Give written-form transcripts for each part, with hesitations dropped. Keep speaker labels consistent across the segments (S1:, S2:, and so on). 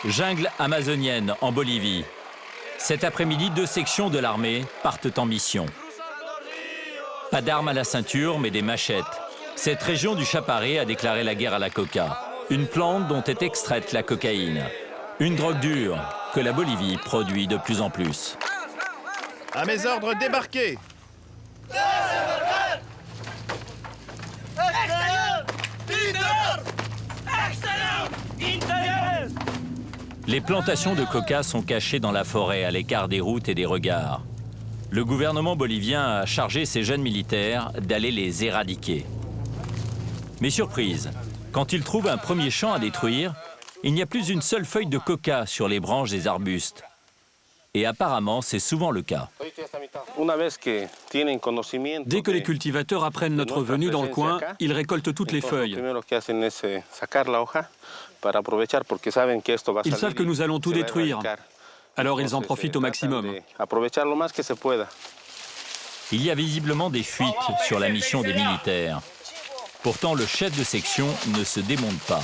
S1: Jungle amazonienne en Bolivie. Cet après-midi, 2 sections de l'armée partent en mission. Pas d'armes à la ceinture, mais des machettes. Cette région du Chaparré a déclaré la guerre à la coca, une plante dont est extraite la cocaïne. Une drogue dure que la Bolivie produit de plus en plus.
S2: À mes ordres, débarquez!
S1: Les plantations de coca sont cachées dans la forêt, à l'écart des routes et des regards. Le gouvernement bolivien a chargé ses jeunes militaires d'aller les éradiquer. Mais surprise, quand ils trouvent un premier champ à détruire, il n'y a plus une seule feuille de coca sur les branches des arbustes. Et apparemment, c'est souvent le cas.
S3: Dès que les cultivateurs apprennent notre venue dans le coin, ils récoltent toutes les feuilles. Ils savent que nous allons tout détruire. Alors ils en profitent au maximum.
S1: Il y a visiblement des fuites sur la mission des militaires. Pourtant, le chef de section ne se démonte pas.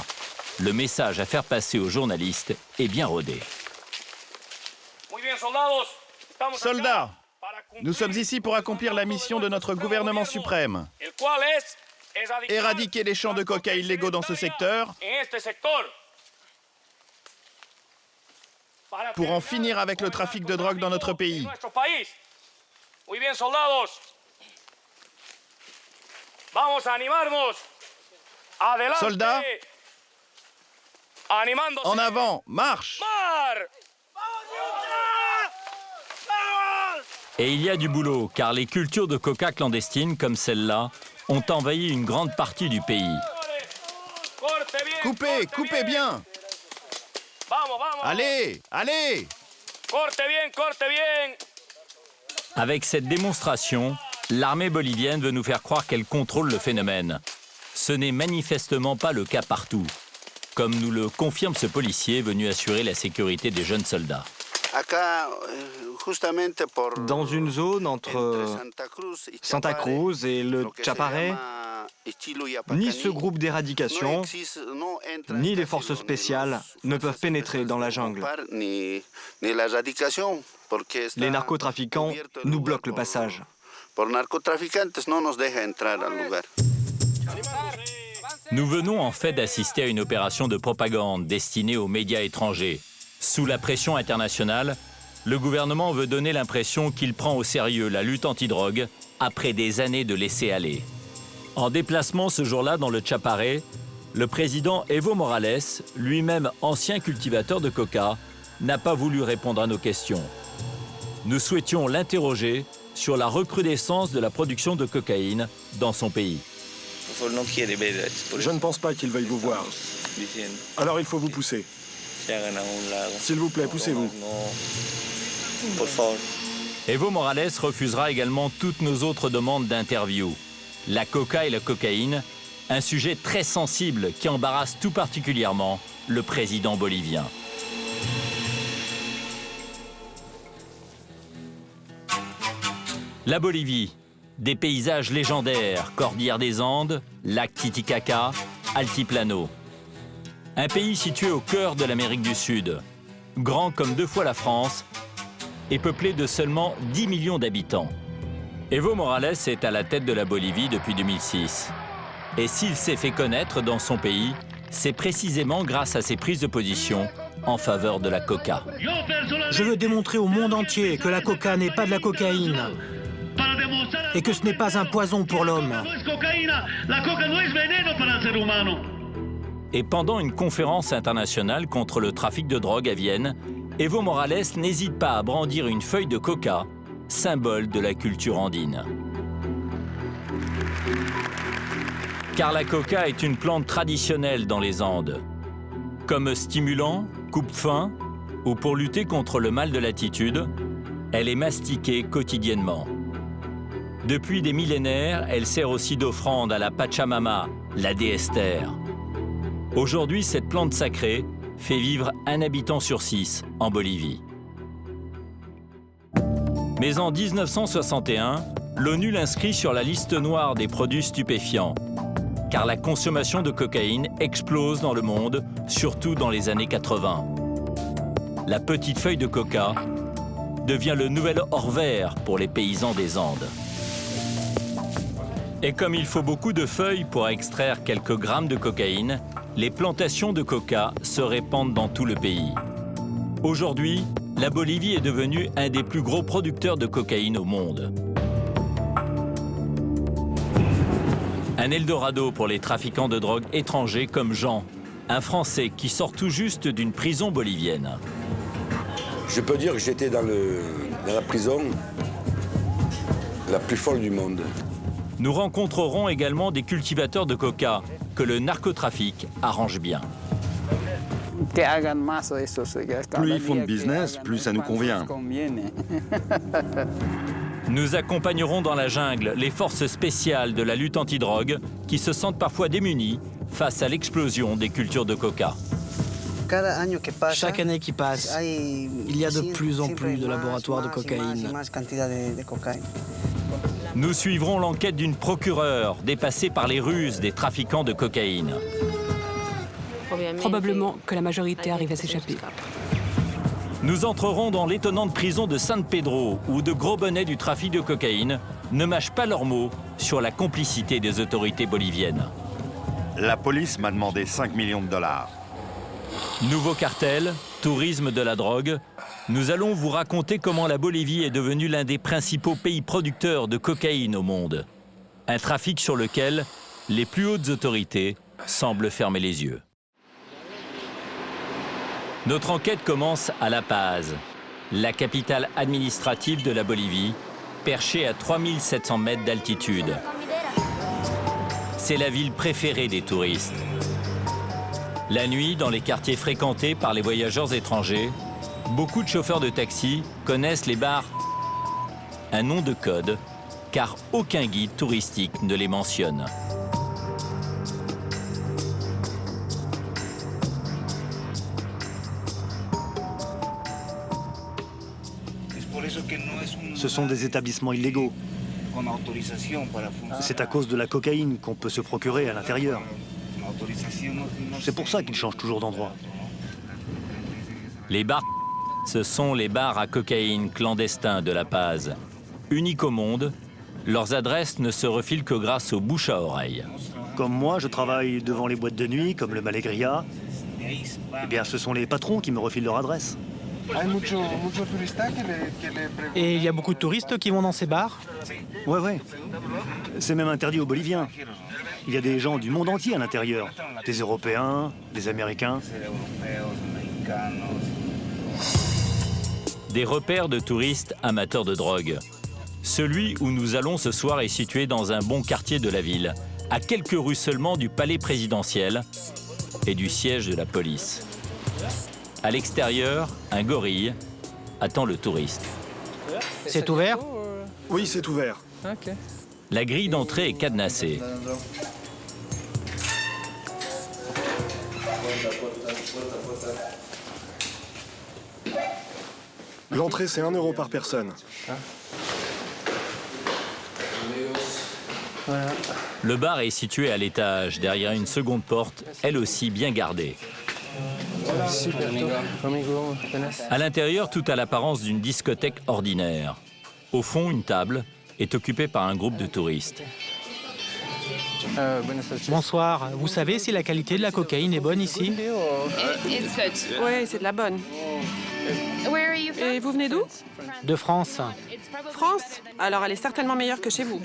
S1: Le message à faire passer aux journalistes est bien rodé.
S2: Soldats, nous sommes ici pour accomplir la mission de notre gouvernement suprême. Éradiquer les champs de coca illégaux dans ce secteur pour en finir avec le trafic de drogue dans notre pays. Soldats, en avant, marche!
S1: Et il y a du boulot, car les cultures de coca clandestines comme celle-là ont envahi une grande partie du pays.
S2: Coupez, coupez bien! Allez, allez!
S1: Avec cette démonstration, l'armée bolivienne veut nous faire croire qu'elle contrôle le phénomène. Ce n'est manifestement pas le cas partout, comme nous le confirme ce policier venu assurer la sécurité des jeunes soldats.
S4: Dans une zone entre Santa Cruz et le Chaparré, ni ce groupe d'éradication, ni les forces spéciales ne peuvent pénétrer dans la jungle. Les narcotrafiquants nous bloquent le passage.
S1: Nous venons en fait d'assister à une opération de propagande destinée aux médias étrangers. Sous la pression internationale, le gouvernement veut donner l'impression qu'il prend au sérieux la lutte antidrogue après des années de laisser-aller. En déplacement ce jour-là dans le Chaparré, le président Evo Morales, lui-même ancien cultivateur de coca, n'a pas voulu répondre à nos questions. Nous souhaitions l'interroger sur la recrudescence de la production de cocaïne dans son pays.
S5: Je ne pense pas qu'il veuille vous voir. Alors il faut vous pousser. S'il vous plaît, poussez-vous.
S1: Evo Morales refusera également toutes nos autres demandes d'interview. La coca et la cocaïne, un sujet très sensible qui embarrasse tout particulièrement le président bolivien. La Bolivie, des paysages légendaires, cordillère des Andes, lac Titicaca, Altiplano. Un pays situé au cœur de l'Amérique du Sud, grand comme 2 fois la France et peuplé de seulement 10 millions d'habitants. Evo Morales est à la tête de la Bolivie depuis 2006. Et s'il s'est fait connaître dans son pays, c'est précisément grâce à ses prises de position en faveur de la coca.
S6: Je veux démontrer au monde entier que la coca n'est pas de la cocaïne et que ce n'est pas un poison pour l'homme.
S1: Et pendant une conférence internationale contre le trafic de drogue à Vienne, Evo Morales n'hésite pas à brandir une feuille de coca, symbole de la culture andine. Car la coca est une plante traditionnelle dans les Andes. Comme stimulant, coupe-faim ou pour lutter contre le mal de l'attitude, elle est mastiquée quotidiennement. Depuis des millénaires, elle sert aussi d'offrande à la Pachamama, la déesse terre. Aujourd'hui, cette plante sacrée fait vivre 1 habitant sur 6 en Bolivie. Mais en 1961, l'ONU l'inscrit sur la liste noire des produits stupéfiants, car la consommation de cocaïne explose dans le monde, surtout dans les années 80. la petite feuille de coca devient le nouvel or vert pour les paysans des Andes. Et comme il faut beaucoup de feuilles pour extraire quelques grammes de cocaïne, les plantations de coca se répandent dans tout le pays. Aujourd'hui, la Bolivie est devenue un des plus gros producteurs de cocaïne au monde. Un Eldorado pour les trafiquants de drogue étrangers comme Jean, un Français qui sort tout juste d'une prison bolivienne.
S7: Je peux dire que j'étais dans la prison la plus folle du monde.
S1: Nous rencontrerons également des cultivateurs de coca que le narcotrafic arrange bien.
S8: Plus ils font de business, plus ça nous convient.
S1: Nous accompagnerons dans la jungle les forces spéciales de la lutte antidrogue qui se sentent parfois démunies face à l'explosion des cultures de coca.
S9: Chaque année qui passe, il y a de plus en plus de laboratoires de cocaïne.
S1: Nous suivrons l'enquête d'une procureure dépassée par les ruses des trafiquants de cocaïne.
S10: Probablement que la majorité arrive à s'échapper.
S1: Nous entrerons dans l'étonnante prison de San Pedro où de gros bonnets du trafic de cocaïne ne mâchent pas leurs mots sur la complicité des autorités boliviennes.
S8: La police m'a demandé 5 millions de dollars.
S1: Nouveau cartel, tourisme de la drogue, nous allons vous raconter comment la Bolivie est devenue l'un des principaux pays producteurs de cocaïne au monde. Un trafic sur lequel les plus hautes autorités semblent fermer les yeux. Notre enquête commence à La Paz, la capitale administrative de la Bolivie, perchée à 3700 mètres d'altitude. C'est la ville préférée des touristes. La nuit, dans les quartiers fréquentés par les voyageurs étrangers, beaucoup de chauffeurs de taxi connaissent les bars. Un nom de code, car aucun guide touristique ne les mentionne.
S11: Ce sont des établissements illégaux. C'est à cause de la cocaïne qu'on peut se procurer à l'intérieur. C'est pour ça qu'ils changent toujours d'endroit.
S1: Les bars, ce sont les bars à cocaïne clandestins de La Paz. Uniques au monde, leurs adresses ne se refilent que grâce aux bouches à oreille.
S11: Comme moi, je travaille devant les boîtes de nuit, comme le Malegria. Eh bien, ce sont les patrons qui me refilent leur adresse.
S6: Et il y a beaucoup de touristes qui vont dans ces bars?
S11: Ouais. C'est même interdit aux Boliviens. Il y a des gens du monde entier à l'intérieur. Des Européens, des Américains.
S1: Des repères de touristes amateurs de drogue. Celui où nous allons ce soir est situé dans un bon quartier de la ville, à quelques rues seulement du palais présidentiel et du siège de la police. À l'extérieur, un gorille attend le touriste.
S6: C'est ouvert?
S5: Oui, c'est ouvert.
S1: La grille d'entrée est cadenassée.
S5: L'entrée, c'est 1 € par personne.
S1: Le bar est situé à l'étage, derrière une seconde porte, elle aussi bien gardée. À l'intérieur, tout a l'apparence d'une discothèque ordinaire. Au fond, une table est occupée par un groupe de touristes.
S6: Bonsoir. Vous savez si la qualité de la cocaïne est bonne ici?
S10: Ouais, c'est de la bonne. Et vous venez d'où?
S6: De France.
S10: France? Alors elle est certainement meilleure que chez vous.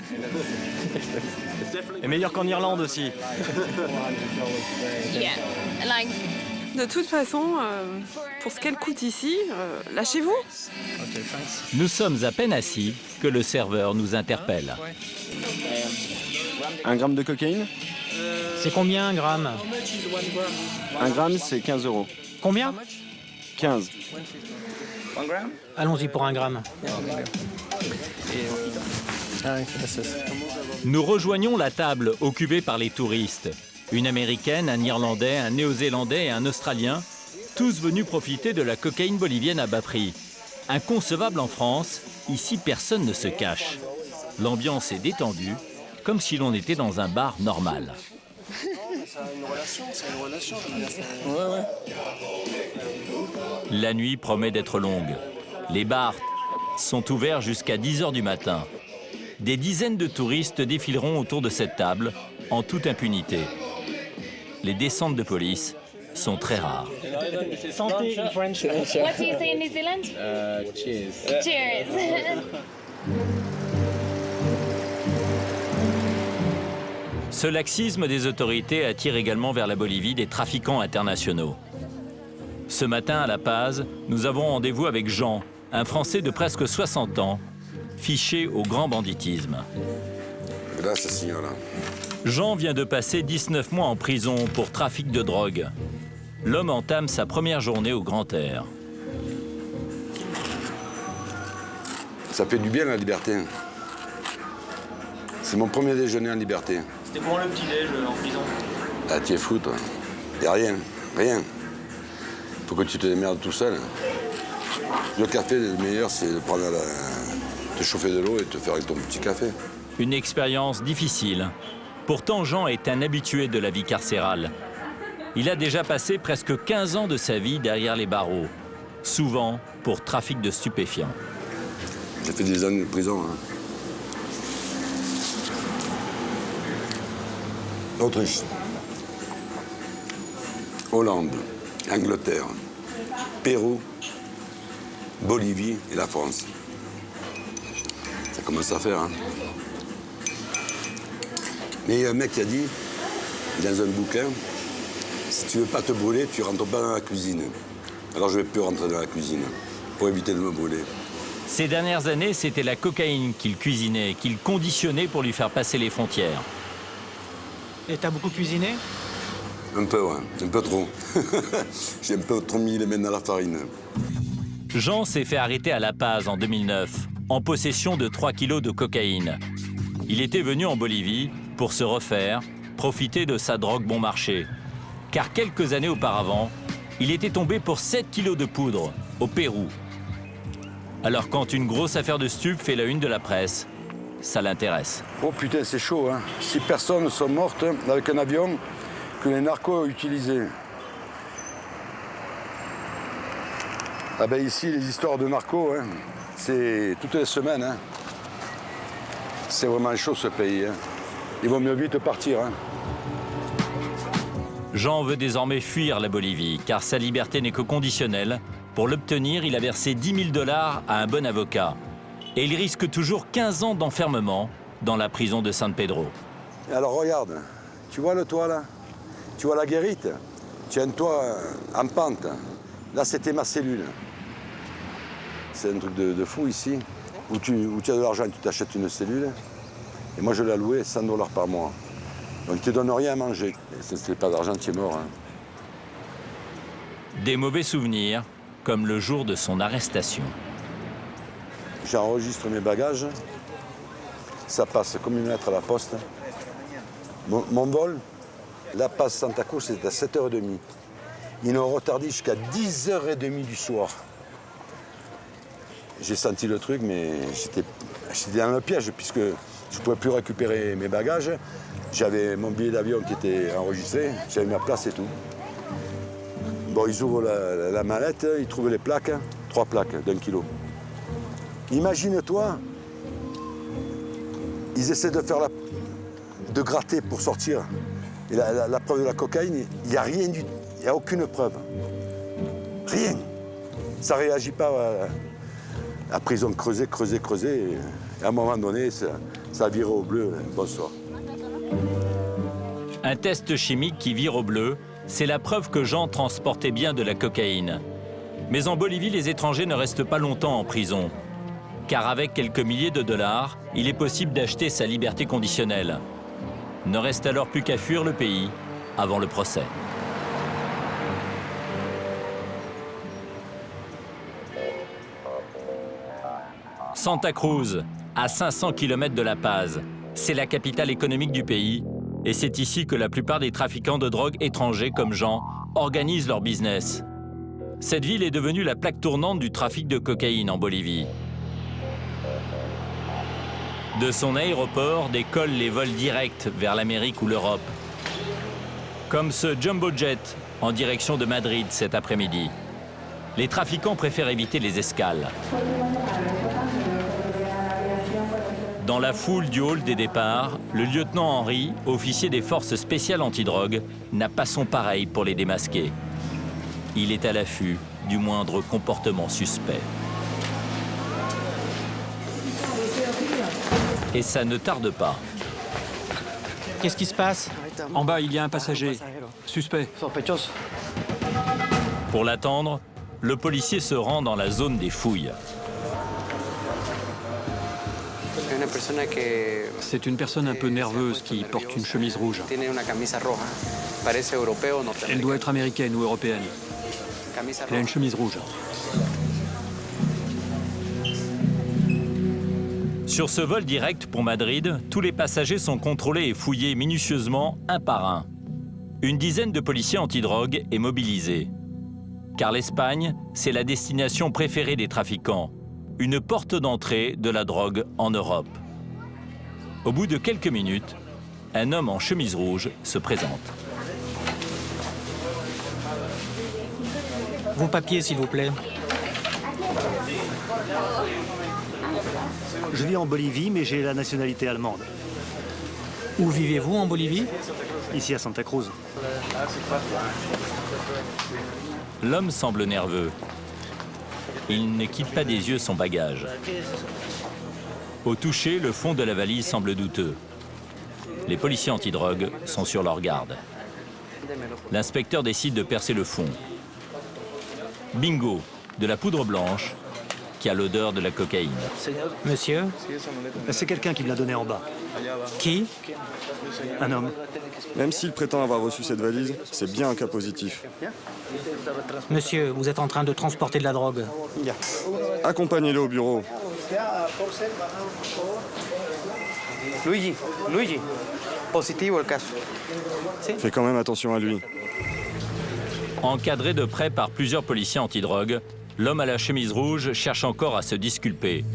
S4: Et meilleur qu'en Irlande aussi.
S10: De toute façon, pour ce qu'elle coûte ici, lâchez-vous.
S1: Nous sommes à peine assis que le serveur nous interpelle.
S8: 1 gramme de cocaïne?
S6: C'est combien un gramme?
S8: 1 gramme, c'est 15 €.
S6: Combien?
S8: 15.
S6: Allons-y pour 1 gramme.
S1: Nous rejoignons la table occupée par les touristes. Une Américaine, un Irlandais, un Néo-Zélandais et un Australien, tous venus profiter de la cocaïne bolivienne à bas prix. Inconcevable en France, ici personne ne se cache. L'ambiance est détendue, comme si l'on était dans un bar normal. La nuit promet d'être longue. Les bars sont ouverts jusqu'à 10 h du matin. Des dizaines de touristes défileront autour de cette table en toute impunité. Les descentes de police sont très rares.
S6: Santé in French.
S12: What do you say in New Zealand?
S13: Cheers.
S12: Cheers.
S1: Ce laxisme des autorités attire également vers la Bolivie des trafiquants internationaux. Ce matin, à La Paz, nous avons rendez-vous avec Jean, un Français de presque 60 ans, fiché au grand banditisme.
S7: Gracias, señora.
S1: Jean vient de passer 19 mois en prison pour trafic de drogue. L'homme entame sa première journée au grand air.
S7: Ça fait du bien la liberté. C'est mon premier déjeuner en liberté.
S4: C'était pour le petit-déj en prison.
S7: Ah, t'y es fou, toi. Y'a rien, rien. Faut que tu te démerdes tout seul. Le café, le meilleur, c'est de prendre te chauffer de l'eau et te faire ton petit café.
S1: Une expérience difficile. Pourtant, Jean est un habitué de la vie carcérale. Il a déjà passé presque 15 ans de sa vie derrière les barreaux, souvent pour trafic de stupéfiants.
S7: J'ai fait des années de prison. Hein. Autriche, Hollande, Angleterre, Pérou, Bolivie et la France. Ça commence à faire, hein. Mais il y a un mec qui a dit, dans un bouquin, si tu veux pas te brûler, tu rentres pas dans la cuisine. Alors je vais plus rentrer dans la cuisine, pour éviter de me brûler.
S1: Ces dernières années, c'était la cocaïne qu'il cuisinait, qu'il conditionnait pour lui faire passer les frontières.
S6: Et t'as beaucoup cuisiné?
S7: Un peu, ouais, un peu trop. J'ai un peu trop mis les mains dans la farine.
S1: Jean s'est fait arrêter à La Paz en 2009, en possession de 3 kilos de cocaïne. Il était venu en Bolivie pour se refaire, profiter de sa drogue bon marché. Car quelques années auparavant, il était tombé pour 7 kilos de poudre, au Pérou. Alors quand une grosse affaire de stup fait la une de la presse, ça l'intéresse.
S7: Oh putain, c'est chaud, hein. 6 personnes sont mortes avec un avion que les narcos ont utilisé. Ah ben ici, les histoires de narcos, hein, c'est toutes les semaines. Hein. C'est vraiment chaud ce pays. Hein. Il vaut mieux vite partir. Hein.
S1: Jean veut désormais fuir la Bolivie, car sa liberté n'est que conditionnelle. Pour l'obtenir, il a versé 10 000 $ à un bon avocat. Et il risque toujours 15 ans d'enfermement dans la prison de San Pedro.
S7: Alors regarde, tu vois le toit là? Tu vois la guérite? Tu as un toit en pente. Là, c'était ma cellule. C'est un truc de fou ici, où tu as de l'argent, tu t'achètes une cellule. Et moi, je l'ai loué 100 $ par mois. Donc, ils ne te donnent rien à manger. Et si ce n'est pas d'argent, tu es mort. Hein.
S1: Des mauvais souvenirs, comme le jour de son arrestation.
S7: J'enregistre mes bagages. Ça passe comme une lettre à la poste. Mon vol, La Paz Santa Cruz, c'était à 7h30. Ils l'ont retardé jusqu'à 10h30 du soir. J'ai senti le truc, mais j'étais dans le piège, puisque je ne pouvais plus récupérer mes bagages. J'avais mon billet d'avion qui était enregistré, j'avais ma place et tout. Bon, ils ouvrent la mallette, ils trouvent les plaques, 3 plaques d'1 kilo. Imagine-toi, ils essaient de gratter pour sortir. Et la preuve de la cocaïne, il n'y a rien du tout, il n'y a aucune preuve. Rien. Ça ne réagit pas. Après, ils ont creusé. Et à un moment donné, ça a viré au bleu. Bonsoir.
S1: Un test chimique qui vire au bleu, c'est la preuve que Jean transportait bien de la cocaïne. Mais en Bolivie, les étrangers ne restent pas longtemps en prison. Car avec quelques milliers de dollars, il est possible d'acheter sa liberté conditionnelle. Ne reste alors plus qu'à fuir le pays avant le procès. Santa Cruz, à 500 km de La Paz, c'est la capitale économique du pays et c'est ici que la plupart des trafiquants de drogue étrangers comme Jean organisent leur business. Cette ville est devenue la plaque tournante du trafic de cocaïne en Bolivie. De son aéroport décollent les vols directs vers l'Amérique ou l'Europe. Comme ce jumbo jet en direction de Madrid cet après-midi. Les trafiquants préfèrent éviter les escales. Dans la foule du hall des départs, le lieutenant Henry, officier des forces spéciales antidrogue, n'a pas son pareil pour les démasquer. Il est à l'affût du moindre comportement suspect. Et ça ne tarde pas.
S6: Qu'est-ce qui se passe?
S3: En bas, il y a un passager. Suspect.
S1: Pour l'attendre, le policier se rend dans la zone des fouilles.
S3: C'est une personne un peu nerveuse qui porte une chemise rouge. Elle doit être américaine ou européenne. Elle a une chemise rouge.
S1: Sur ce vol direct pour Madrid, tous les passagers sont contrôlés et fouillés minutieusement, un par un. Une dizaine de policiers antidrogue est mobilisée. Car l'Espagne, c'est la destination préférée des trafiquants. Une porte d'entrée de la drogue en Europe. Au bout de quelques minutes, un homme en chemise rouge se présente.
S6: Vos papiers, s'il vous plaît.
S11: Je vis en Bolivie, mais j'ai la nationalité allemande.
S6: Où vivez-vous en Bolivie?
S11: Ici à Santa Cruz.
S1: L'homme semble nerveux. Il ne quitte pas des yeux son bagage. Au toucher, le fond de la valise semble douteux. Les policiers antidrogue sont sur leur garde. L'inspecteur décide de percer le fond. Bingo, de la poudre blanche qui a l'odeur de la cocaïne.
S6: Monsieur?
S11: C'est quelqu'un qui me l'a donné en bas.
S6: Qui?
S11: Un homme.
S5: Même s'il prétend avoir reçu cette valise, c'est bien un cas positif.
S6: Monsieur, vous êtes en train de transporter de la drogue.
S5: Accompagnez-le au bureau.
S13: Luigi, positivo el caso.
S5: Fais quand même attention à lui.
S1: Encadré de près par plusieurs policiers antidrogue, l'homme à la chemise rouge cherche encore à se disculper.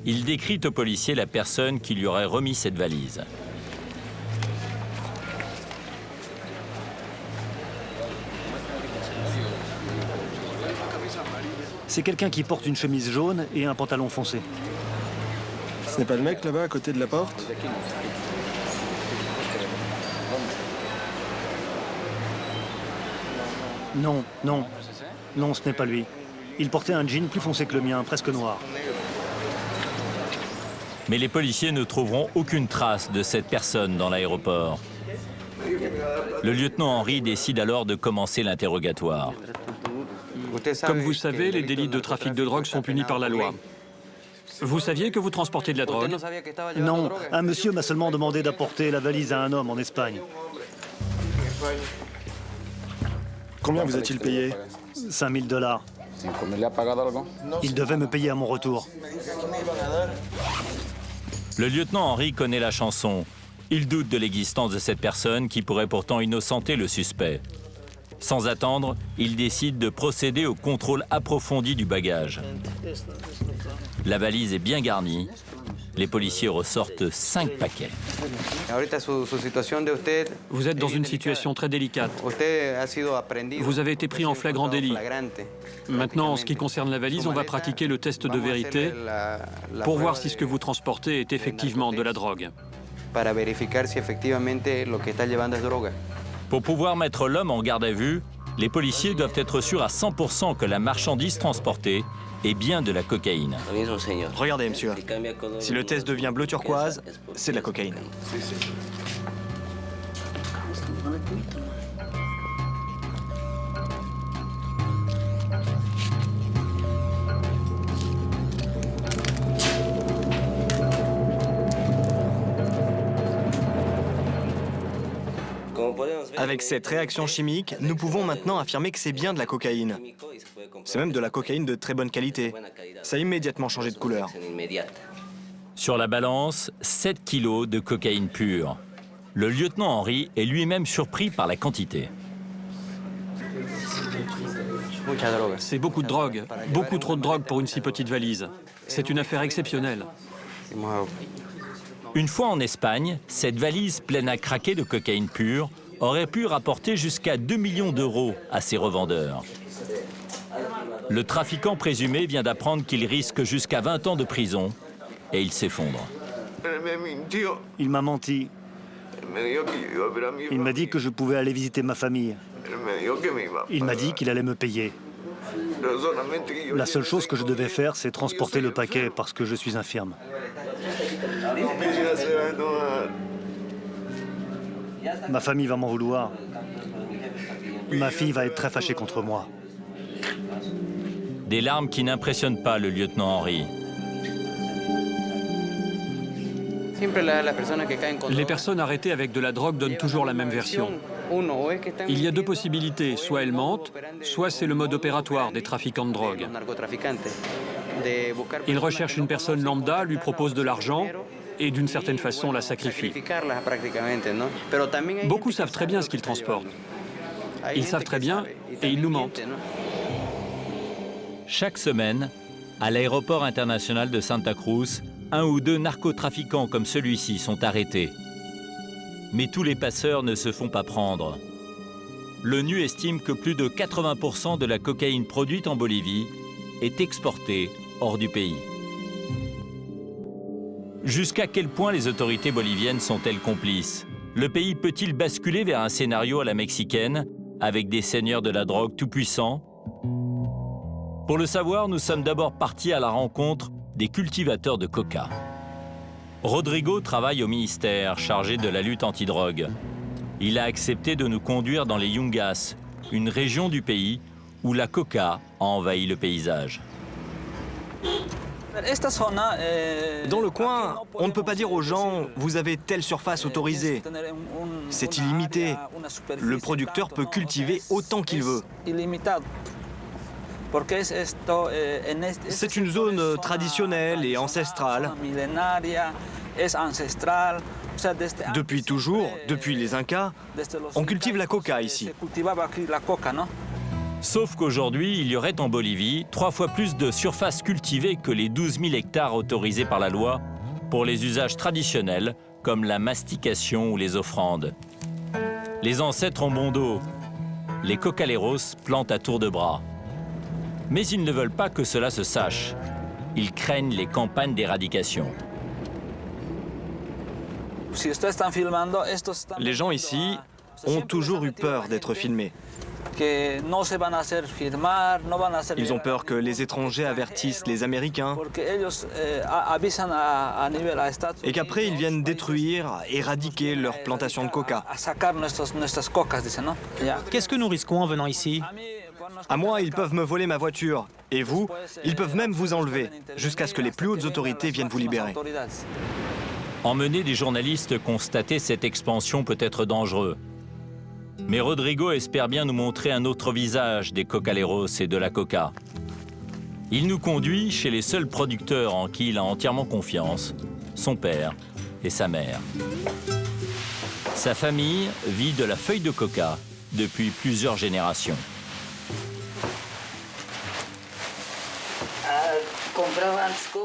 S1: Il décrit au policier la personne qui lui aurait remis cette valise.
S11: C'est quelqu'un qui porte une chemise jaune et un pantalon foncé.
S5: Ce n'est pas le mec là-bas à côté de la porte?
S11: Non, non. Non, ce n'est pas lui. Il portait un jean plus foncé que le mien, presque noir.
S1: Mais les policiers ne trouveront aucune trace de cette personne dans l'aéroport. Le lieutenant Henry décide alors de commencer l'interrogatoire.
S3: Comme vous savez, les délits de trafic de drogue sont punis par la loi. Vous saviez que vous transportez de la drogue?
S11: Non, un monsieur m'a seulement demandé d'apporter la valise à un homme en Espagne.
S5: Combien vous a-t-il payé?
S11: 5 000 $. Il devait me payer à mon retour.
S1: Le lieutenant Henry connaît la chanson. Il doute de l'existence de cette personne qui pourrait pourtant innocenter le suspect. Sans attendre, il décide de procéder au contrôle approfondi du bagage. La valise est bien garnie. Les policiers ressortent 5 paquets.
S3: Vous êtes dans une situation très délicate. Vous avez été pris en flagrant délit. Maintenant, en ce qui concerne la valise, on va pratiquer le test de vérité pour voir si ce que vous transportez est effectivement de la drogue.
S1: Pour pouvoir mettre l'homme en garde à vue, les policiers doivent être sûrs à 100% que la marchandise transportée est bien de la cocaïne.
S4: Regardez, monsieur. Si le test devient bleu turquoise, c'est de la cocaïne. Avec cette réaction chimique, nous pouvons maintenant affirmer que c'est bien de la cocaïne. C'est même de la cocaïne de très bonne qualité. Ça a immédiatement changé de couleur.
S1: Sur la balance, 7 kilos de cocaïne pure. Le lieutenant Henry est lui-même surpris par la quantité.
S3: C'est beaucoup de drogue. Beaucoup trop de drogue pour une si petite valise. C'est une affaire exceptionnelle.
S1: Une fois en Espagne, cette valise pleine à craquer de cocaïne pure aurait pu rapporter jusqu'à 2 millions d'euros à ses revendeurs. Le trafiquant présumé vient d'apprendre qu'il risque jusqu'à 20 ans de prison et il s'effondre.
S11: Il m'a menti. Il m'a dit que je pouvais aller visiter ma famille. Il m'a dit qu'il allait me payer. La seule chose que je devais faire, c'est transporter le paquet parce que je suis infirme. Ma famille va m'en vouloir. Ma fille va être très fâchée contre moi.
S1: Des larmes qui n'impressionnent pas le lieutenant Henry.
S3: Les personnes arrêtées avec de la drogue donnent toujours la même version. Il y a deux possibilités, soit elles mentent, soit c'est le mode opératoire des trafiquants de drogue. Ils recherchent une personne lambda, lui proposent de l'argent et d'une certaine façon la sacrifient. Beaucoup savent très bien ce qu'ils transportent. Ils savent très bien et ils nous mentent.
S1: Chaque semaine, à l'aéroport international de Santa Cruz, 1 ou 2 narcotrafiquants comme celui-ci sont arrêtés. Mais tous les passeurs ne se font pas prendre. L'ONU estime que plus de 80% de la cocaïne produite en Bolivie est exportée hors du pays. Jusqu'à quel point les autorités boliviennes sont-elles complices? Le pays peut-il basculer vers un scénario à la mexicaine, avec des seigneurs de la drogue tout-puissants? Pour le savoir, nous sommes d'abord partis à la rencontre des cultivateurs de coca. Rodrigo travaille au ministère chargé de la lutte antidrogue. Il a accepté de nous conduire dans les Yungas, une région du pays où la coca a envahi le paysage.
S4: Dans le coin, on ne peut pas dire aux gens « vous avez telle surface autorisée ». C'est illimité. Le producteur peut cultiver autant qu'il veut. C'est une zone traditionnelle et ancestrale. Depuis toujours, depuis les Incas, on cultive la coca ici.
S1: Sauf qu'aujourd'hui, il y aurait en Bolivie 3 fois plus de surface cultivée que les 12 000 hectares autorisés par la loi pour les usages traditionnels comme la mastication ou les offrandes. Les ancêtres ont bon dos. Les cocaleros plantent à tour de bras. Mais ils ne veulent pas que cela se sache. Ils craignent les campagnes d'éradication.
S4: Les gens ici ont toujours eu peur d'être filmés. Ils ont peur que les étrangers avertissent les Américains et qu'après ils viennent détruire, éradiquer leurs plantations de coca.
S6: Qu'est-ce que nous risquons en venant ici?
S4: À moi, ils peuvent me voler ma voiture. Et vous, ils peuvent même vous enlever, jusqu'à ce que les plus hautes autorités viennent vous libérer.
S1: Emmener des journalistes constater cette expansion peut être dangereux. Mais Rodrigo espère bien nous montrer un autre visage des cocaleros et de la coca. Il nous conduit chez les seuls producteurs en qui il a entièrement confiance, son père et sa mère. Sa famille vit de la feuille de coca depuis plusieurs générations.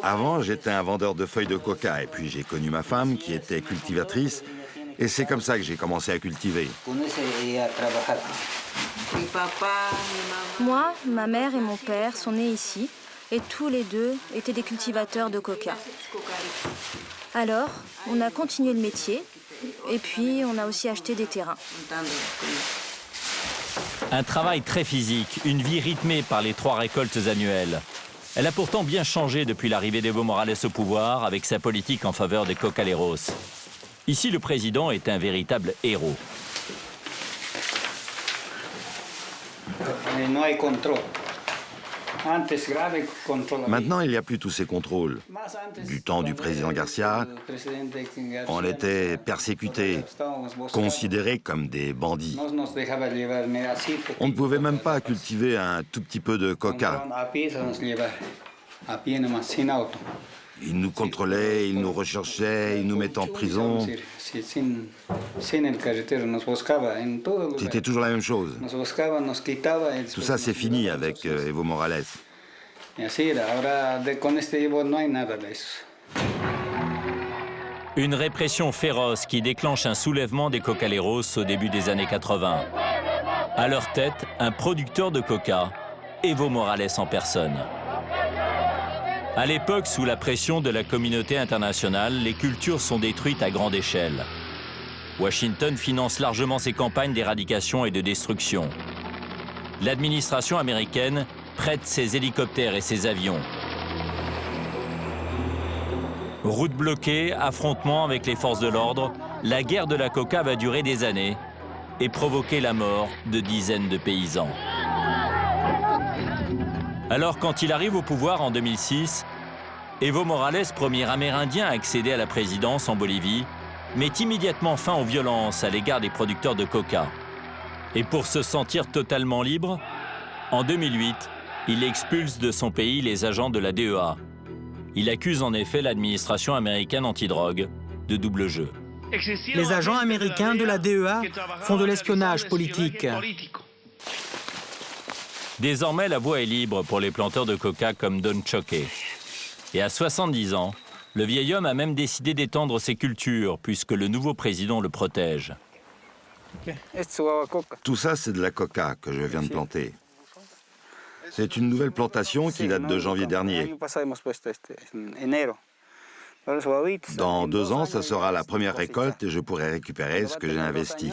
S8: Avant, j'étais un vendeur de feuilles de coca et puis j'ai connu ma femme qui était cultivatrice et c'est comme ça que j'ai commencé à cultiver.
S14: Moi, ma mère et mon père sont nés ici et tous les deux étaient des cultivateurs de coca. Alors, on a continué le métier et puis on a aussi acheté des terrains.
S1: Un travail très physique, une vie rythmée par les 3 récoltes annuelles. Elle a pourtant bien changé depuis l'arrivée d'Evo Morales au pouvoir avec sa politique en faveur des cocaleros. Ici, le président est un véritable héros.
S8: Maintenant, il n'y a plus tous ces contrôles. Du temps du président Garcia, on était persécutés, considérés comme des bandits. On ne pouvait même pas cultiver un tout petit peu de coca. Ils nous contrôlaient, ils nous recherchaient, ils nous mettaient en prison. C'était toujours la même chose. Tout ça, c'est fini avec Evo Morales.
S1: Une répression féroce qui déclenche un soulèvement des cocaleros au début des années 80. À leur tête, un producteur de coca, Evo Morales en personne. À l'époque, sous la pression de la communauté internationale, les cultures sont détruites à grande échelle. Washington finance largement ses campagnes d'éradication et de destruction. L'administration américaine prête ses hélicoptères et ses avions. Routes bloquées, affrontements avec les forces de l'ordre, la guerre de la coca va durer des années et provoquer la mort de dizaines de paysans. Alors, quand il arrive au pouvoir en 2006, Evo Morales, premier Amérindien à accéder à la présidence en Bolivie, met immédiatement fin aux violences à l'égard des producteurs de coca. Et pour se sentir totalement libre, en 2008, il expulse de son pays les agents de la DEA. Il accuse en effet l'administration américaine antidrogue de double jeu.
S6: Les agents américains de la DEA font de l'espionnage politique.
S1: Désormais, la voie est libre pour les planteurs de coca comme Don Choque. Et à 70 ans, le vieil homme a même décidé d'étendre ses cultures, puisque le nouveau président le protège.
S8: Tout ça, c'est de la coca que je viens de planter. C'est une nouvelle plantation qui date de janvier dernier. Dans 2 ans, ça sera la première récolte et je pourrai récupérer ce que j'ai investi.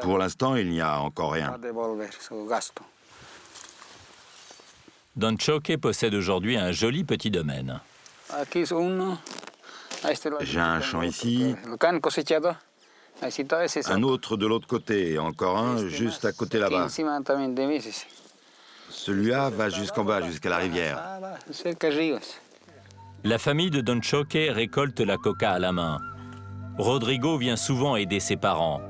S8: Pour l'instant, il n'y a encore rien.
S1: Don Choque possède aujourd'hui un joli petit domaine.
S8: J'ai un champ ici, un autre de l'autre côté et encore un juste à côté là-bas. Celui-là va jusqu'en bas, jusqu'à la rivière.
S1: La famille de Don Choque récolte la coca à la main. Rodrigo vient souvent aider ses parents.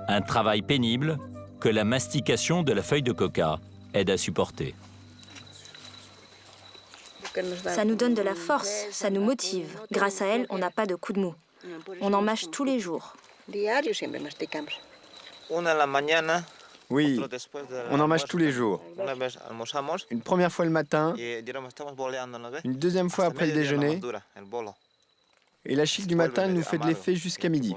S1: Un travail pénible que la mastication de la feuille de coca aide à supporter.
S14: Ça nous donne de la force, ça nous motive. Grâce à elle, on n'a pas de coup de mou. On en mâche tous les jours.
S4: Oui, on en mâche tous les jours. Une première fois le matin, une deuxième fois après le déjeuner, et la chic du matin nous fait de l'effet jusqu'à midi.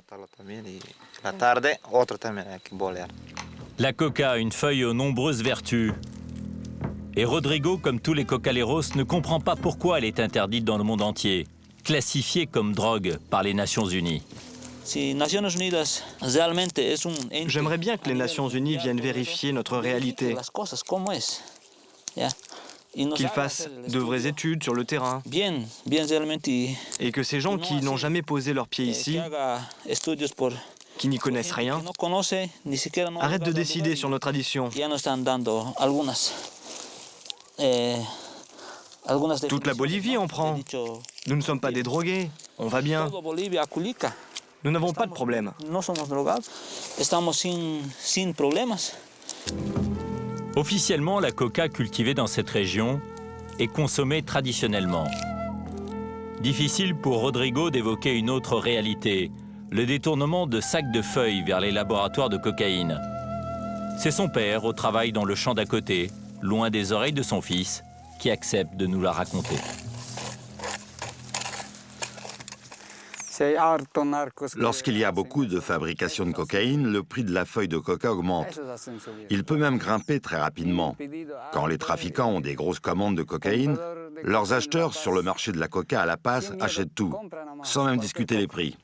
S1: La coca a une feuille aux nombreuses vertus. Et Rodrigo, comme tous les cocaleros, ne comprend pas pourquoi elle est interdite dans le monde entier, classifiée comme drogue par les Nations Unies.
S4: J'aimerais bien que les Nations Unies viennent vérifier notre réalité, qu'ils fassent de vraies études sur le terrain, et que ces gens qui n'ont jamais posé leurs pieds ici, qui n'y connaissent rien, arrêtent de décider sur nos traditions. Toute la Bolivie en prend. Nous ne sommes pas des drogués, on va bien. Nous n'avons pas de problème.
S1: Officiellement, la coca cultivée dans cette région est consommée traditionnellement. Difficile pour Rodrigo d'évoquer une autre réalité, le détournement de sacs de feuilles vers les laboratoires de cocaïne. C'est son père, au travail dans le champ d'à côté, loin des oreilles de son fils, qui accepte de nous la raconter.
S8: Lorsqu'il y a beaucoup de fabrication de cocaïne, le prix de la feuille de coca augmente. Il peut même grimper très rapidement. Quand les trafiquants ont des grosses commandes de cocaïne, leurs acheteurs sur le marché de la coca à la passe achètent tout, sans même discuter les prix.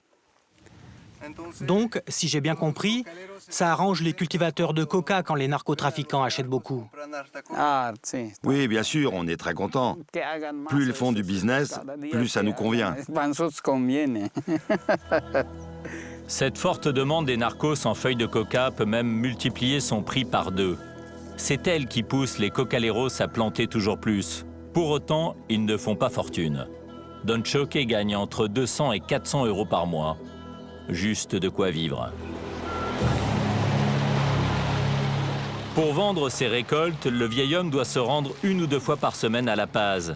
S6: Donc, si j'ai bien compris, ça arrange les cultivateurs de coca quand les narcotrafiquants achètent beaucoup.
S8: Oui, bien sûr, on est très content. Plus ils font du business, plus ça nous convient.
S1: Cette forte demande des narcos en feuilles de coca peut même multiplier son prix par 2. C'est elle qui pousse les cocaleros à planter toujours plus. Pour autant, ils ne font pas fortune. Don Choque gagne entre 200 et 400 euros par mois. Juste de quoi vivre. Pour vendre ses récoltes, le vieil homme doit se rendre 1 ou 2 fois par semaine à La Paz,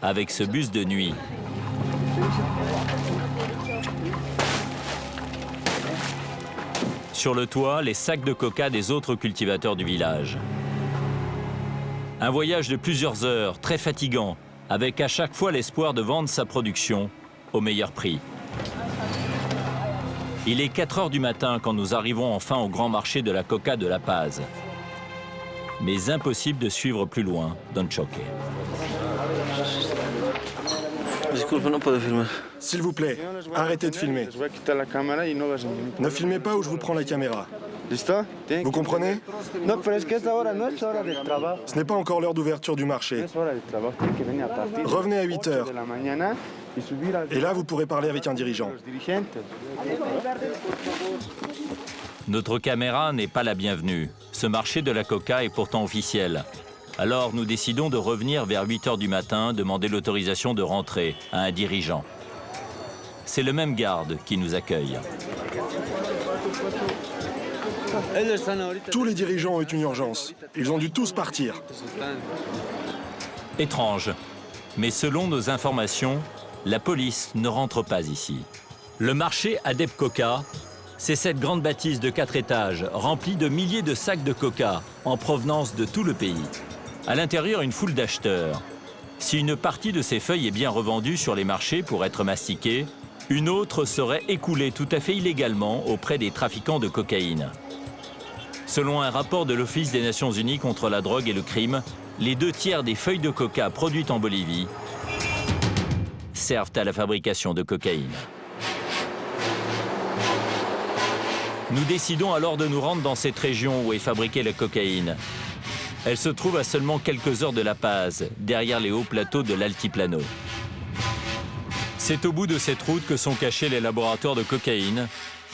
S1: avec ce bus de nuit. Sur le toit, les sacs de coca des autres cultivateurs du village. Un voyage de plusieurs heures, très fatigant, avec à chaque fois l'espoir de vendre sa production au meilleur prix. Il est 4 heures du matin quand nous arrivons enfin au grand marché de la coca de La Paz. Mais impossible de suivre plus loin Don Choque.
S5: S'il vous plaît, arrêtez de filmer. Ne filmez pas ou je vous prends la caméra. Vous comprenez? Ce n'est pas encore l'heure d'ouverture du marché. Revenez à 8 heures. Et là, vous pourrez parler avec un dirigeant.
S1: Notre caméra n'est pas la bienvenue. Ce marché de la coca est pourtant officiel. Alors nous décidons de revenir vers 8 heures du matin, demander l'autorisation de rentrer à un dirigeant. C'est le même garde qui nous accueille.
S5: Tous les dirigeants ont eu une urgence. Ils ont dû tous partir.
S1: Étrange. Mais selon nos informations, la police ne rentre pas ici. Le marché Adep Coca, c'est cette grande bâtisse de 4 étages, remplie de milliers de sacs de coca en provenance de tout le pays. À l'intérieur, une foule d'acheteurs. Si une partie de ces feuilles est bien revendue sur les marchés pour être mastiquée, une autre serait écoulée tout à fait illégalement auprès des trafiquants de cocaïne. Selon un rapport de l'Office des Nations Unies contre la drogue et le crime, les 2 tiers des feuilles de coca produites en Bolivie servent à la fabrication de cocaïne. Nous décidons alors de nous rendre dans cette région où est fabriquée la cocaïne. Elle se trouve à seulement quelques heures de La Paz, derrière les hauts plateaux de l'Altiplano. C'est au bout de cette route que sont cachés les laboratoires de cocaïne,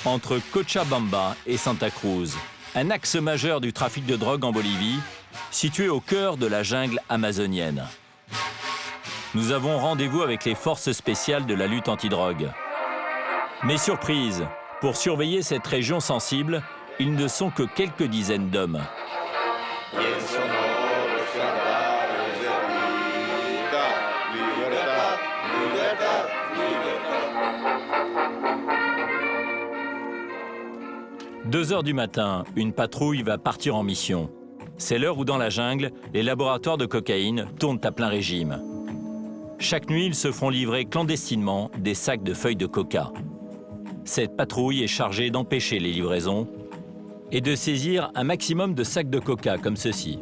S1: entre Cochabamba et Santa Cruz, un axe majeur du trafic de drogue en Bolivie, situé au cœur de la jungle amazonienne. Nous avons rendez-vous avec les forces spéciales de la lutte antidrogue. Mais surprise, pour surveiller cette région sensible, ils ne sont que quelques dizaines d'hommes. « 2 heures du matin, une patrouille va partir en mission. C'est l'heure où dans la jungle, les laboratoires de cocaïne tournent à plein régime. Chaque nuit, ils se font livrer clandestinement des sacs de feuilles de coca. Cette patrouille est chargée d'empêcher les livraisons et de saisir un maximum de sacs de coca comme ceci.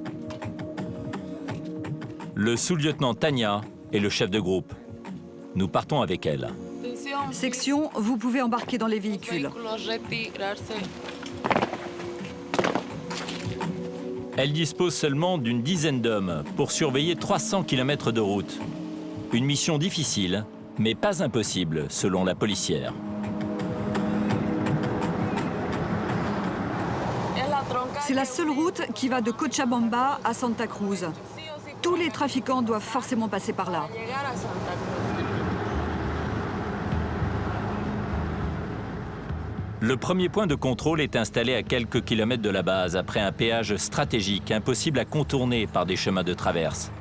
S1: Le sous-lieutenant Tania est le chef de groupe. Nous partons avec elle.
S15: Section, vous pouvez embarquer dans les véhicules.
S1: Elle dispose seulement d'une dizaine d'hommes pour surveiller 300 km de route. Une mission difficile, mais pas impossible, selon la policière.
S15: C'est la seule route qui va de Cochabamba à Santa Cruz. Tous les trafiquants doivent forcément passer par là.
S1: Le premier point de contrôle est installé à quelques kilomètres de la base, après un péage stratégique impossible à contourner par des chemins de traverse.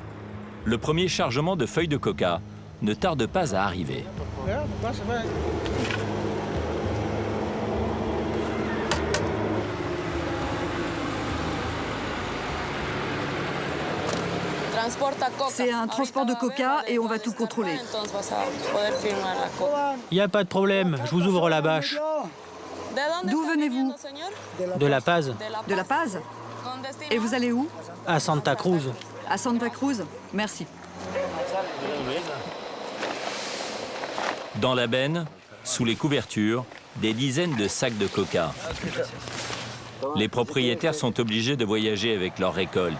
S1: Le premier chargement de feuilles de coca ne tarde pas à arriver.
S15: C'est un transport de coca et on va tout contrôler.
S6: Il n'y a pas de problème, je vous ouvre la bâche.
S15: D'où venez-vous?
S6: De La Paz.
S15: De La Paz? Et vous allez où?
S6: À Santa Cruz.
S15: À Santa Cruz? Merci.
S1: Dans la benne, sous les couvertures, des dizaines de sacs de coca. Les propriétaires sont obligés de voyager avec leur récolte.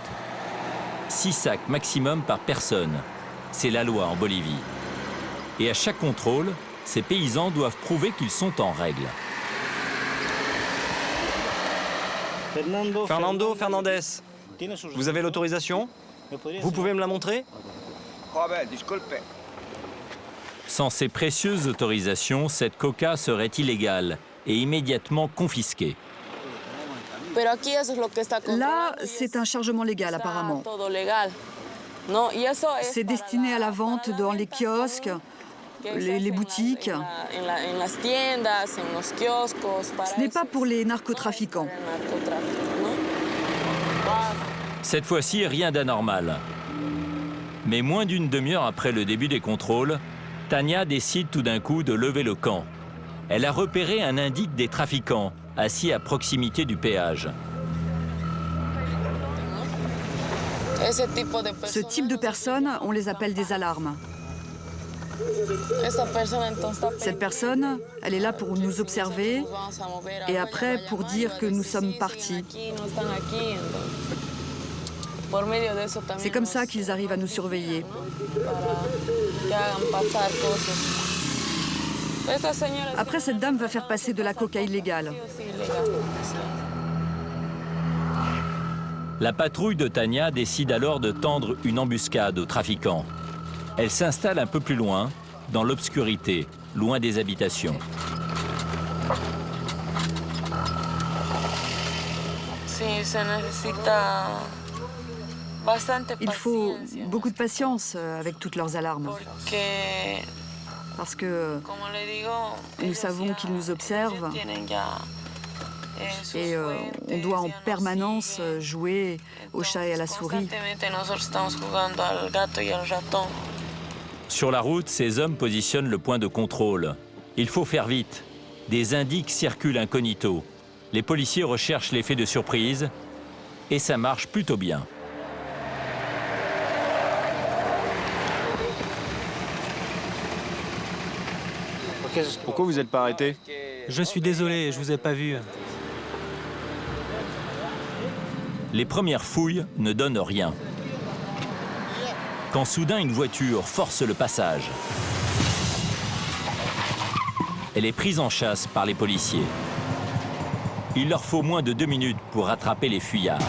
S1: 6 sacs maximum par personne. C'est la loi en Bolivie. Et à chaque contrôle, ces paysans doivent prouver qu'ils sont en règle.
S4: Fernando Fernandez, vous avez l'autorisation? Vous pouvez me la montrer?
S1: Sans ces précieuses autorisations, cette coca serait illégale et immédiatement confisquée.
S15: Là, c'est un chargement légal apparemment. C'est destiné à la vente dans les kiosques, les boutiques. Ce n'est pas pour les narcotrafiquants.
S1: Cette fois-ci, rien d'anormal. Mais moins d'une demi-heure après le début des contrôles, Tania décide tout d'un coup de lever le camp. Elle a repéré un indique des trafiquants, assis à proximité du péage.
S15: Ce type de personnes, on les appelle des alarmes. Cette personne, elle est là pour nous observer et après pour dire que nous sommes partis. C'est comme ça qu'ils arrivent à nous surveiller. Après, cette dame va faire passer de la coca illégale.
S1: La patrouille de Tania décide alors de tendre une embuscade aux trafiquants. Elle s'installe un peu plus loin, dans l'obscurité, loin des habitations.
S15: Il faut beaucoup de patience avec toutes leurs alarmes. Parce que nous savons qu'ils nous observent et on doit en permanence jouer au chat et à la souris.
S1: Sur la route, ces hommes positionnent le point de contrôle. Il faut faire vite. Des indices circulent incognito. Les policiers recherchent l'effet de surprise et ça marche plutôt bien.
S4: Pourquoi vous n'êtes pas arrêté?
S6: Je suis désolé, je vous ai pas vu.
S1: Les premières fouilles ne donnent rien. Quand soudain une voiture force le passage. Elle est prise en chasse par les policiers. Il leur faut moins de 2 minutes pour rattraper les fuyards.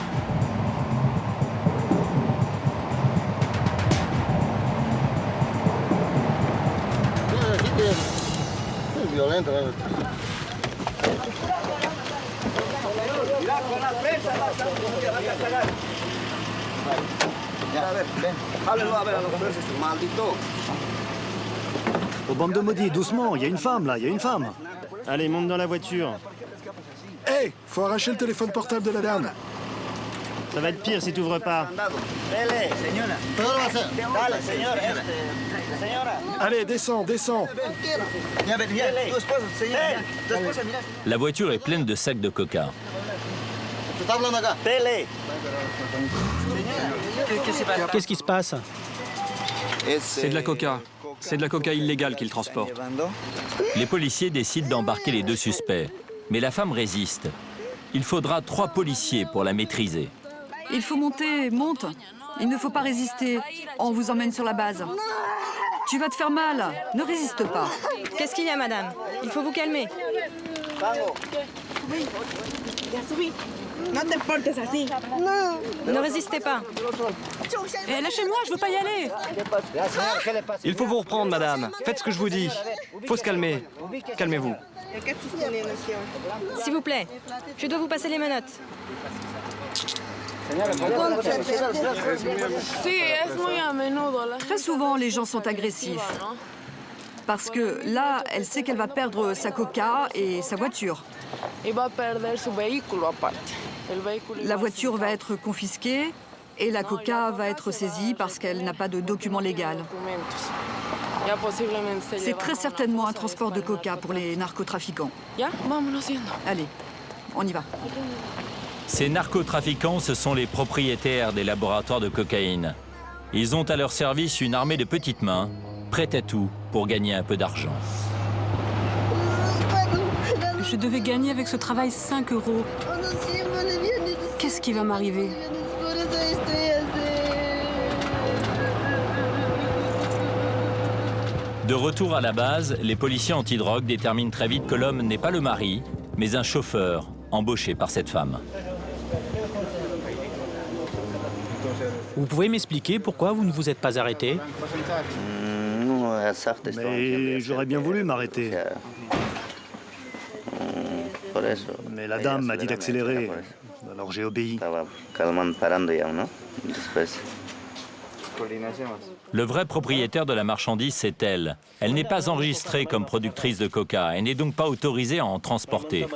S11: Oh, bande de maudits, doucement, il y a une femme là, il y a une femme.
S2: Allez, monte dans la voiture.
S5: Hé, faut arracher le téléphone portable de la dame.
S2: Ça va être pire si tu ouvres pas.
S5: Allez, descends, descends.
S1: La voiture est pleine de sacs de coca.
S6: Qu'est-ce qui se passe?
S3: C'est de la coca. C'est de la coca illégale qu'ils transportent.
S1: Les policiers décident d'embarquer les 2 suspects. Mais la femme résiste. Il faudra 3 policiers pour la maîtriser.
S15: Il faut monter, monte. Il ne faut pas résister. On vous emmène sur la base. Tu vas te faire mal. Ne résiste pas.
S14: Qu'est-ce qu'il y a, madame? Il faut vous calmer. Ne résistez pas.
S10: Eh, lâchez-moi, je veux pas y aller.
S4: Il faut vous reprendre, madame. Faites ce que je vous dis. Faut se calmer. Calmez-vous.
S14: S'il vous plaît, je dois vous passer les menottes.
S15: Très souvent, les gens sont agressifs. Parce que là, elle sait qu'elle va perdre sa coca et sa voiture. La voiture va être confisquée et la coca va être saisie parce qu'elle n'a pas de document légal. C'est très certainement un transport de coca pour les narcotrafiquants. Allez, on y va.
S1: Ces narcotrafiquants, ce sont les propriétaires des laboratoires de cocaïne. Ils ont à leur service une armée de petites mains, prêtes à tout pour gagner un peu d'argent.
S10: Je devais gagner avec ce travail 5 €. Qu'est-ce qui va m'arriver?
S1: De retour à la base, les policiers antidrogue déterminent très vite que l'homme n'est pas le mari, mais un chauffeur embauché par cette femme.
S6: Vous pouvez m'expliquer pourquoi vous ne vous êtes pas arrêté?
S11: Mais j'aurais bien voulu m'arrêter. Mais la dame m'a dit d'accélérer, alors j'ai obéi.
S1: Le vrai propriétaire de la marchandise, c'est elle. Elle n'est pas enregistrée comme productrice de coca et n'est donc pas autorisée à en transporter.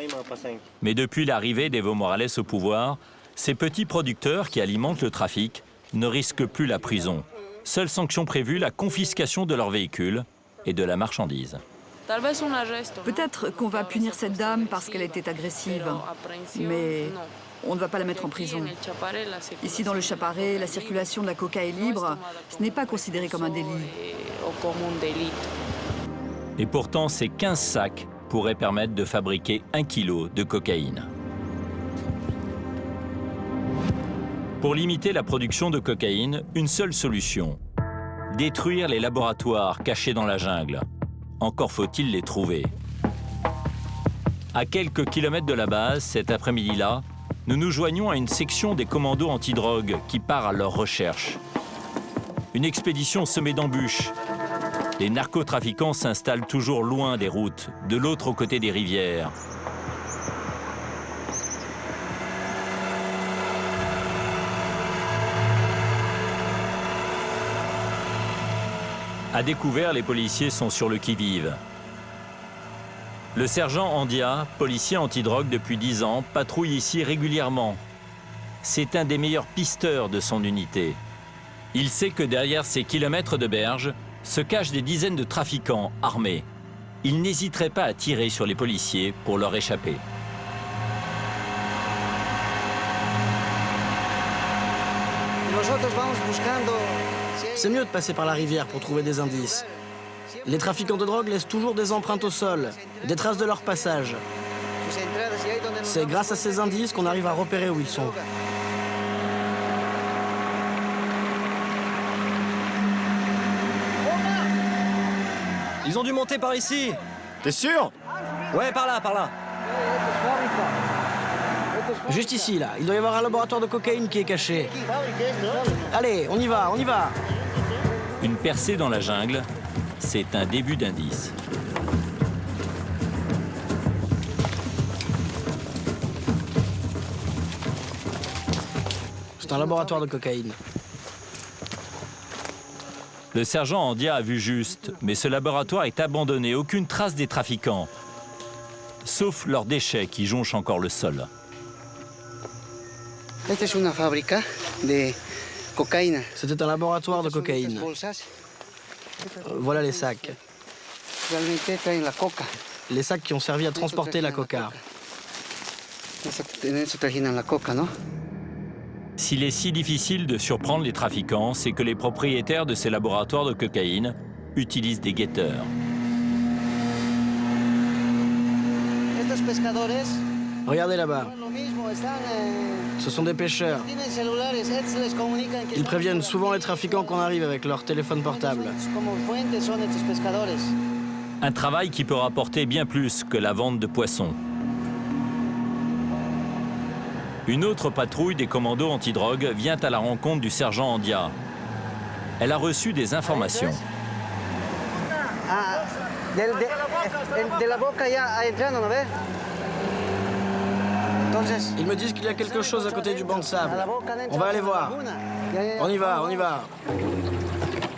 S1: Mais depuis l'arrivée d'Evo Morales au pouvoir, ces petits producteurs qui alimentent le trafic ne risquent plus la prison. Seule sanction prévue, la confiscation de leur véhicule et de la marchandise.
S15: Peut-être qu'on va punir cette dame parce qu'elle était agressive, mais on ne va pas la mettre en prison. Ici, dans le Chaparrais, la circulation de la coca est libre. Ce n'est pas considéré comme un délit.
S1: Et pourtant, ces 15 sacs pourraient permettre de fabriquer 1 kilo de cocaïne. Pour limiter la production de cocaïne, une seule solution: détruire les laboratoires cachés dans la jungle. Encore faut-il les trouver. À quelques kilomètres de la base, cet après-midi-là, nous nous joignons à une section des commandos antidrogue qui part à leur recherche. Une expédition semée d'embûches. Les narcotrafiquants s'installent toujours loin des routes, de l'autre côté des rivières. À découvert, les policiers sont sur le qui-vive. Le sergent Andia, policier antidrogue depuis 10 ans, patrouille ici régulièrement. C'est un des meilleurs pisteurs de son unité. Il sait que derrière ces kilomètres de berge se cachent des dizaines de trafiquants armés. Il n'hésiterait pas à tirer sur les policiers pour leur échapper.
S9: C'est mieux de passer par la rivière pour trouver des indices. Les trafiquants de drogue laissent toujours des empreintes au sol, des traces de leur passage. C'est grâce à ces indices qu'on arrive à repérer où ils sont.
S4: Ils ont dû monter par ici.
S2: T'es sûr?
S4: Ouais, par là, par là.
S9: Juste ici, là. Il doit y avoir un laboratoire de cocaïne qui est caché. Allez, on y va, on y va.
S1: Une percée dans la jungle, c'est un début d'indice.
S9: C'est un laboratoire de cocaïne.
S1: Le sergent Andia a vu juste, mais ce laboratoire est abandonné, aucune trace des trafiquants. Sauf leurs déchets qui jonchent encore le sol.
S9: C'était un laboratoire de cocaïne. Voilà les sacs. Les sacs qui ont servi à transporter la coca.
S1: S'il est si difficile de surprendre les trafiquants, c'est que les propriétaires de ces laboratoires de cocaïne utilisent des guetteurs.
S9: Regardez là-bas. Ce sont des pêcheurs. Ils préviennent souvent les trafiquants qu'on arrive avec leur téléphone portable.
S1: Un travail qui peut rapporter bien plus que la vente de poissons. Une autre patrouille des commandos antidrogue vient à la rencontre du sergent Andia. Elle a reçu des informations.
S9: Ils me disent qu'il y a quelque chose à côté du banc de sable. On va aller voir. On y va, on y va.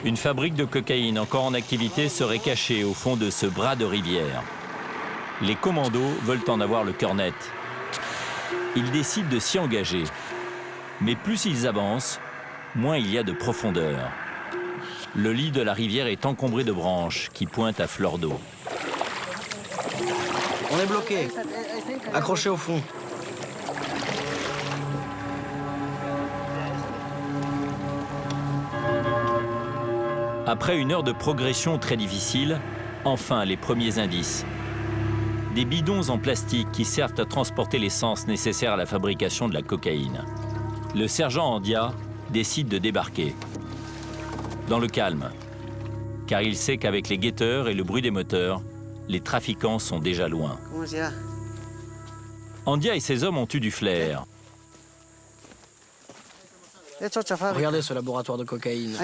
S1: Une fabrique de cocaïne encore en activité serait cachée au fond de ce bras de rivière. Les commandos veulent en avoir le cœur net. Ils décident de s'y engager. Mais plus ils avancent, moins il y a de profondeur. Le lit de la rivière est encombré de branches qui pointent à fleur d'eau.
S9: On est bloqué. Accroché au fond.
S1: Après une heure de progression très difficile, enfin les premiers indices. Des bidons en plastique qui servent à transporter l'essence nécessaire à la fabrication de la cocaïne. Le sergent Andia décide de débarquer. Dans le calme, car il sait qu'avec les guetteurs et le bruit des moteurs, les trafiquants sont déjà loin. Andia et ses hommes ont eu du flair.
S9: Regardez ce laboratoire de cocaïne.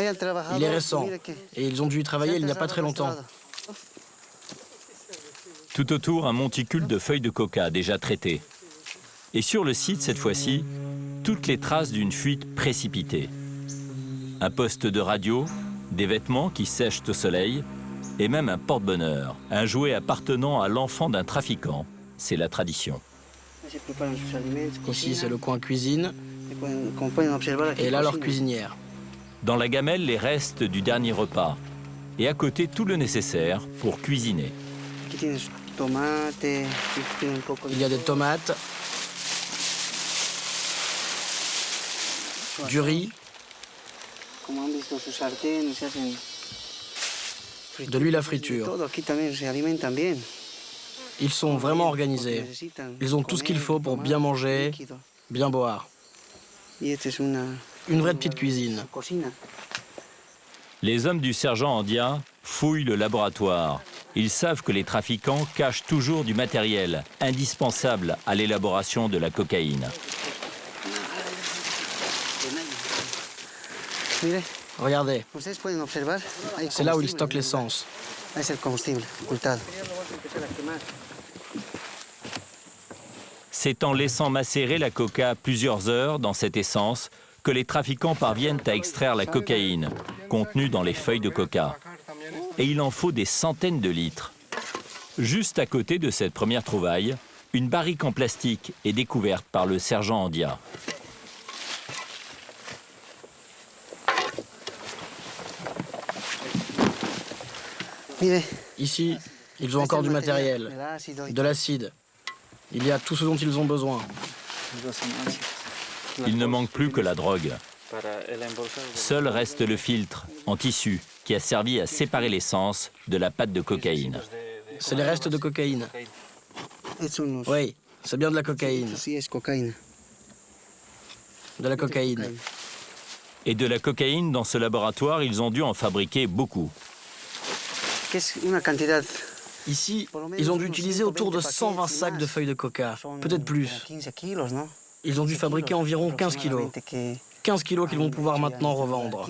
S9: Il est récent et ils ont dû y travailler il n'y a pas très longtemps.
S1: Tout autour, un monticule de feuilles de coca déjà traitées. Et sur le site, cette fois-ci, toutes les traces d'une fuite précipitée. Un poste de radio, des vêtements qui sèchent au soleil, et même un porte-bonheur, un jouet appartenant à l'enfant d'un trafiquant. C'est la tradition.
S9: Ici, c'est le coin cuisine. Et là, leur cuisinière.
S1: Dans la gamelle, les restes du dernier repas. Et à côté, tout le nécessaire pour cuisiner.
S9: Il y a des tomates, du riz, de l'huile à friture. Ils sont vraiment organisés. Ils ont tout ce qu'il faut pour bien manger, bien boire. Une vraie petite cuisine.
S1: Les hommes du sergent Andia fouillent le laboratoire. Ils savent que les trafiquants cachent toujours du matériel indispensable à l'élaboration de la cocaïne.
S9: Regardez, c'est là où ils stockent l'essence.
S1: C'est en laissant macérer la coca plusieurs heures dans cette essence que les trafiquants parviennent à extraire la cocaïne contenue dans les feuilles de coca. Et il en faut des centaines de litres. Juste à côté de cette première trouvaille, une barrique en plastique est découverte par le sergent Andia.
S9: Ici, ils ont encore du matériel, de l'acide. Il y a tout ce dont ils ont besoin.
S1: Il ne manque plus que la drogue. Seul reste le filtre, en tissu, qui a servi à séparer l'essence de la pâte de cocaïne.
S9: C'est les restes de cocaïne. Oui, c'est bien de la cocaïne. De la cocaïne.
S1: Et de la cocaïne, dans ce laboratoire, ils ont dû en fabriquer beaucoup.
S9: Ici, ils ont dû utiliser autour de 120 sacs de feuilles de coca, peut-être plus. Ils ont dû fabriquer environ 15 kilos. 15 kilos qu'ils vont pouvoir maintenant revendre.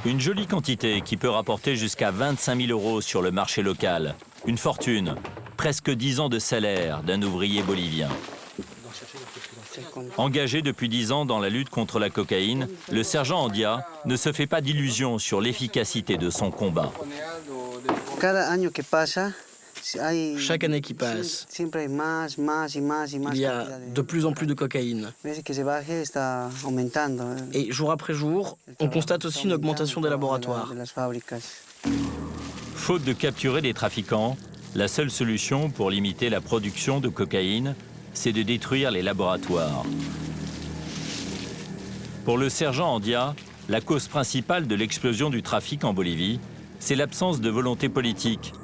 S1: Une jolie quantité qui peut rapporter jusqu'à 25 000 € sur le marché local. Une fortune, presque 10 ans de salaire d'un ouvrier bolivien. Engagé depuis 10 ans dans la lutte contre la cocaïne, le sergent Andia ne se fait pas d'illusions sur l'efficacité de son combat.
S9: Chaque année qui passe, il y a de plus en plus de cocaïne. Et jour après jour, on constate aussi une augmentation des laboratoires.
S1: Faute de capturer des trafiquants, la seule solution pour limiter la production de cocaïne, c'est de détruire les laboratoires. Pour le sergent Andia, la cause principale de l'explosion du trafic en Bolivie, c'est l'absence de volonté politique,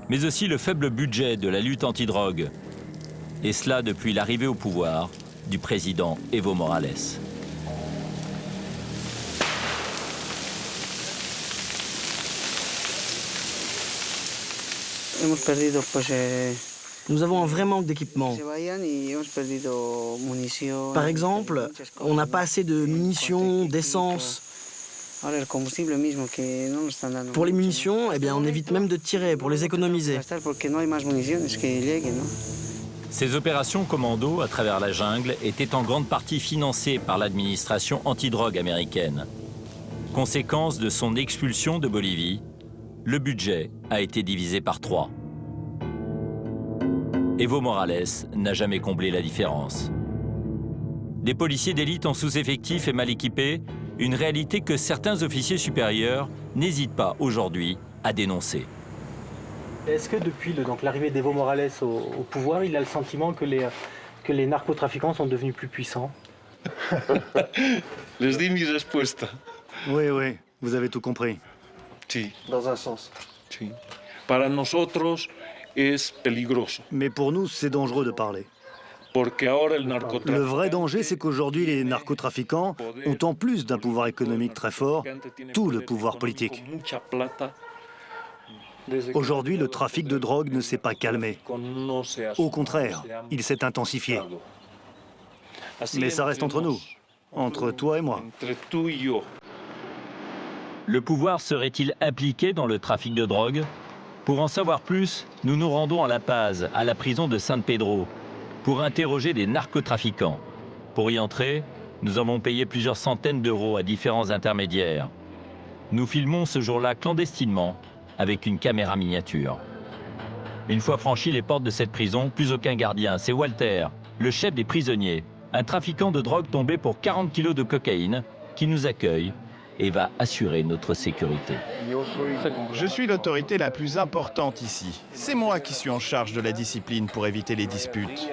S1: mais aussi le faible budget de la lutte antidrogue. Et cela depuis l'arrivée au pouvoir du président Evo Morales.
S9: Nous avons un vrai manque d'équipement. Par exemple, on n'a pas assez de munitions, d'essence. Pour les munitions, eh bien, on évite même de tirer pour les économiser.
S1: Ces opérations commando à travers la jungle étaient en grande partie financées par l'administration antidrogue américaine. Conséquence de son expulsion de Bolivie, le budget a été divisé par 3. Evo Morales n'a jamais comblé la différence. Des policiers d'élite en sous-effectif et mal équipés, une réalité que certains officiers supérieurs n'hésitent pas aujourd'hui à dénoncer.
S6: Est-ce que depuis l'arrivée d'Evo Morales au pouvoir, il a le sentiment que les narcotrafiquants sont devenus plus puissants?
S5: Les dis mi respuesta.
S11: Oui, oui, vous avez tout compris.
S5: Sí.
S6: Dans un sens.
S5: Sí. Para nosotros es peligroso.
S11: Mais pour nous, c'est dangereux de parler. Le vrai danger, c'est qu'aujourd'hui, les narcotrafiquants ont, en plus d'un pouvoir économique très fort, tout le pouvoir politique. Aujourd'hui, le trafic de drogue ne s'est pas calmé. Au contraire, il s'est intensifié. Mais ça reste entre nous, entre toi et moi.
S1: Le pouvoir serait-il impliqué dans le trafic de drogue? Pour en savoir plus, nous nous rendons à La Paz, à la prison de San Pedro, pour interroger des narcotrafiquants. Pour y entrer, nous avons payé plusieurs centaines d'euros à différents intermédiaires. Nous filmons ce jour-là clandestinement avec une caméra miniature. Une fois franchis les portes de cette prison, plus aucun gardien. C'est Walter, le chef des prisonniers, un trafiquant de drogue tombé pour 40 kilos de cocaïne, qui nous accueille et va assurer notre sécurité.
S2: Je suis l'autorité la plus importante ici. C'est moi qui suis en charge de la discipline pour éviter les disputes.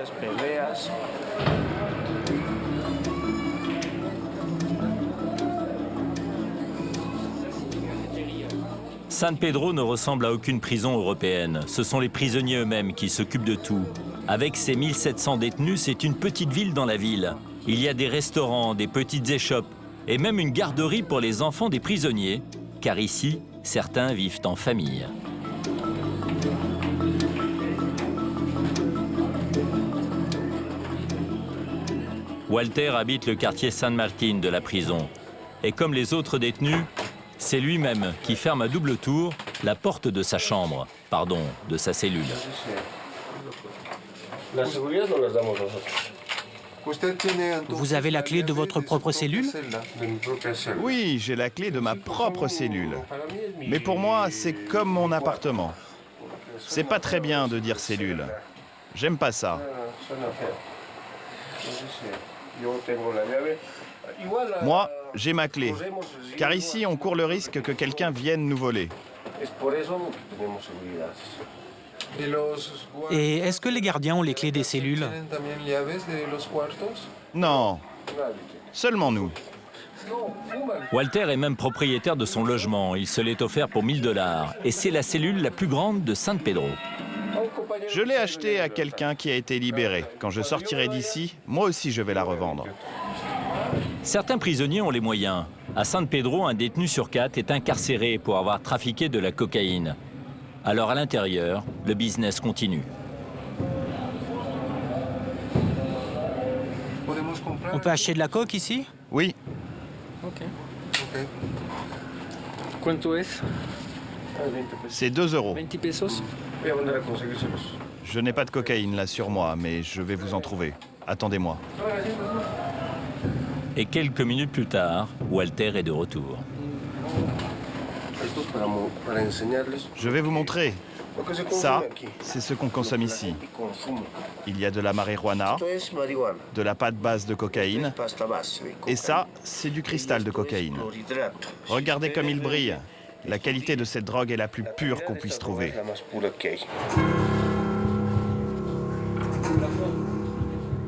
S1: San Pedro ne ressemble à aucune prison européenne. Ce sont les prisonniers eux-mêmes qui s'occupent de tout. Avec ses 1700 détenus, c'est une petite ville dans la ville. Il y a des restaurants, des petites échoppes et même une garderie pour les enfants des prisonniers, car ici, certains vivent en famille. Walter habite le quartier San Martín de la prison. Et comme les autres détenus, c'est lui-même qui ferme à double tour la porte de sa chambre, pardon, de sa cellule.
S6: Vous avez la clé de votre propre cellule?
S2: Oui, j'ai la clé de ma propre cellule. Mais pour moi, c'est comme mon appartement. C'est pas très bien de dire cellule. J'aime pas ça. Moi, j'ai ma clé. Car ici, on court le risque que quelqu'un vienne nous voler.
S6: Et est-ce que les gardiens ont les clés des cellules?
S2: Non, seulement nous.
S1: Walter est même propriétaire de son logement. Il se l'est offert pour 1000 $. Et c'est la cellule la plus grande de San Pedro.
S2: Je l'ai achetée à quelqu'un qui a été libéré. Quand je sortirai d'ici, moi aussi je vais la revendre.
S1: Certains prisonniers ont les moyens. À San Pedro, un détenu sur 4 est incarcéré pour avoir trafiqué de la cocaïne. Alors à l'intérieur, le business continue.
S6: On peut acheter de la coke ici?
S2: Oui. C'est 2 €. Je n'ai pas de cocaïne là sur moi, mais je vais vous en trouver. Attendez-moi.
S1: Et quelques minutes plus tard, Walter est de retour.
S2: Je vais vous montrer. Ça, c'est ce qu'on consomme ici. Il y a de la marijuana, de la pâte base de cocaïne, et ça, c'est du cristal de cocaïne. Regardez comme il brille. La qualité de cette drogue est la plus pure qu'on puisse trouver.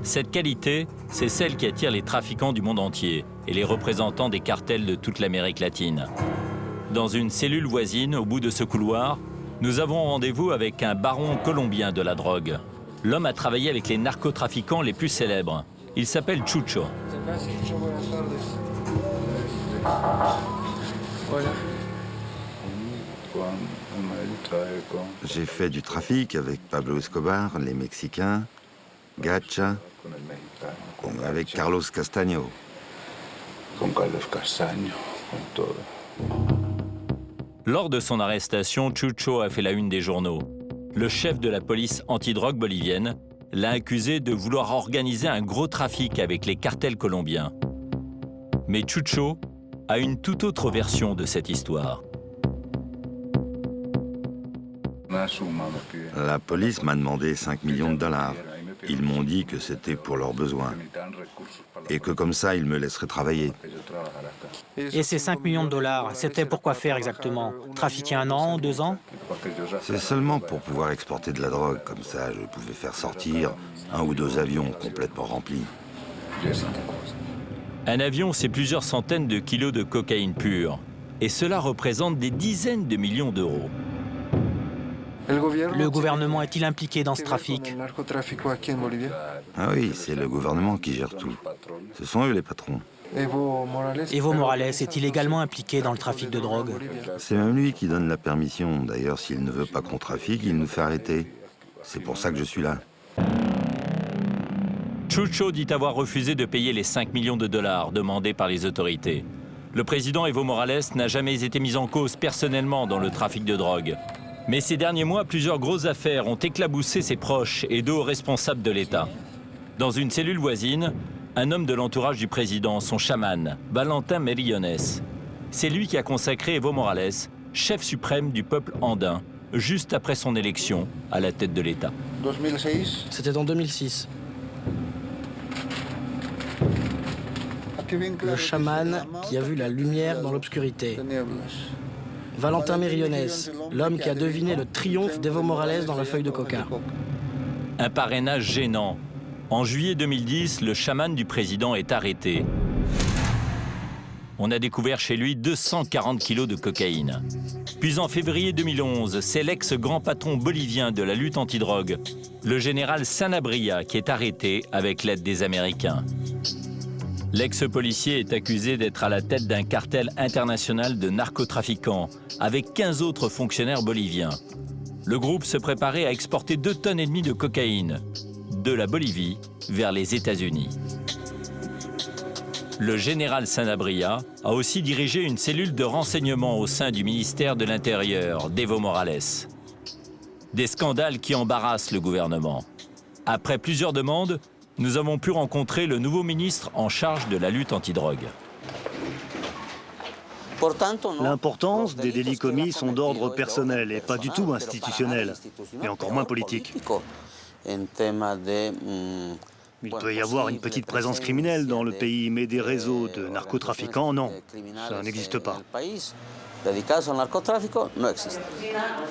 S1: Cette qualité, c'est celle qui attire les trafiquants du monde entier et les représentants des cartels de toute l'Amérique latine. Dans une cellule voisine, au bout de ce couloir, nous avons rendez-vous avec un baron colombien de la drogue. L'homme a travaillé avec les narcotrafiquants les plus célèbres. Il s'appelle Chucho.
S8: J'ai fait du trafic avec Pablo Escobar, les Mexicains, Gacha, avec Carlos Castaño.
S1: Lors de son arrestation, Chucho a fait la une des journaux. Le chef de la police antidrogue bolivienne l'a accusé de vouloir organiser un gros trafic avec les cartels colombiens. Mais Chucho a une toute autre version de cette histoire.
S8: La police m'a demandé 5 millions de $. Ils m'ont dit que c'était pour leurs besoins et que comme ça, ils me laisseraient travailler.
S6: Et ces 5 millions de $, c'était pour quoi faire exactement? Trafiquer 1 an, 2 ans?
S8: C'est seulement pour pouvoir exporter de la drogue. Comme ça, je pouvais faire sortir 1 ou 2 avions complètement remplis.
S1: Un avion, c'est plusieurs centaines de kilos de cocaïne pure. Et cela représente des dizaines de millions d'euros.
S6: Le gouvernement est-il impliqué dans ce trafic?
S8: Ah oui, c'est le gouvernement qui gère tout. Ce sont eux les patrons.
S6: Evo Morales est-il également impliqué dans le trafic de drogue?
S8: C'est même lui qui donne la permission. D'ailleurs, s'il ne veut pas qu'on trafique, il nous fait arrêter. C'est pour ça que je suis là.
S1: Chucho dit avoir refusé de payer les 5 millions de $ demandés par les autorités. Le président Evo Morales n'a jamais été mis en cause personnellement dans le trafic de drogue. Mais ces derniers mois, plusieurs grosses affaires ont éclaboussé ses proches et deux hauts responsables de l'État. Dans une cellule voisine, un homme de l'entourage du président, son chaman, Valentin Merillones. C'est lui qui a consacré Evo Morales, chef suprême du peuple andin, juste après son élection à la tête de l'État.
S9: C'était en 2006. le chaman qui a vu la lumière dans l'obscurité. Valentin Meriones, l'homme qui a deviné le triomphe d'Evo Morales dans la feuille de coca.
S1: Un parrainage gênant. En juillet 2010, le chaman du président est arrêté. On a découvert chez lui 240 kilos de cocaïne. Puis en février 2011, c'est l'ex-grand patron bolivien de la lutte antidrogue, le général Sanabria, qui est arrêté avec l'aide des Américains. L'ex-policier est accusé d'être à la tête d'un cartel international de narcotrafiquants, avec 15 autres fonctionnaires boliviens. Le groupe se préparait à exporter 2,5 tonnes de cocaïne, de la Bolivie vers les États-Unis. Le général Sanabria a aussi dirigé une cellule de renseignement au sein du ministère de l'Intérieur d'Evo Morales. Des scandales qui embarrassent le gouvernement. Après plusieurs demandes, nous avons pu rencontrer le nouveau ministre en charge de la lutte antidrogue.
S11: L'importance des délits commis sont d'ordre personnel et pas du tout institutionnel, et encore moins politique. Il peut y avoir une petite présence criminelle dans le pays, mais des réseaux de narcotrafiquants, non, ça n'existe pas.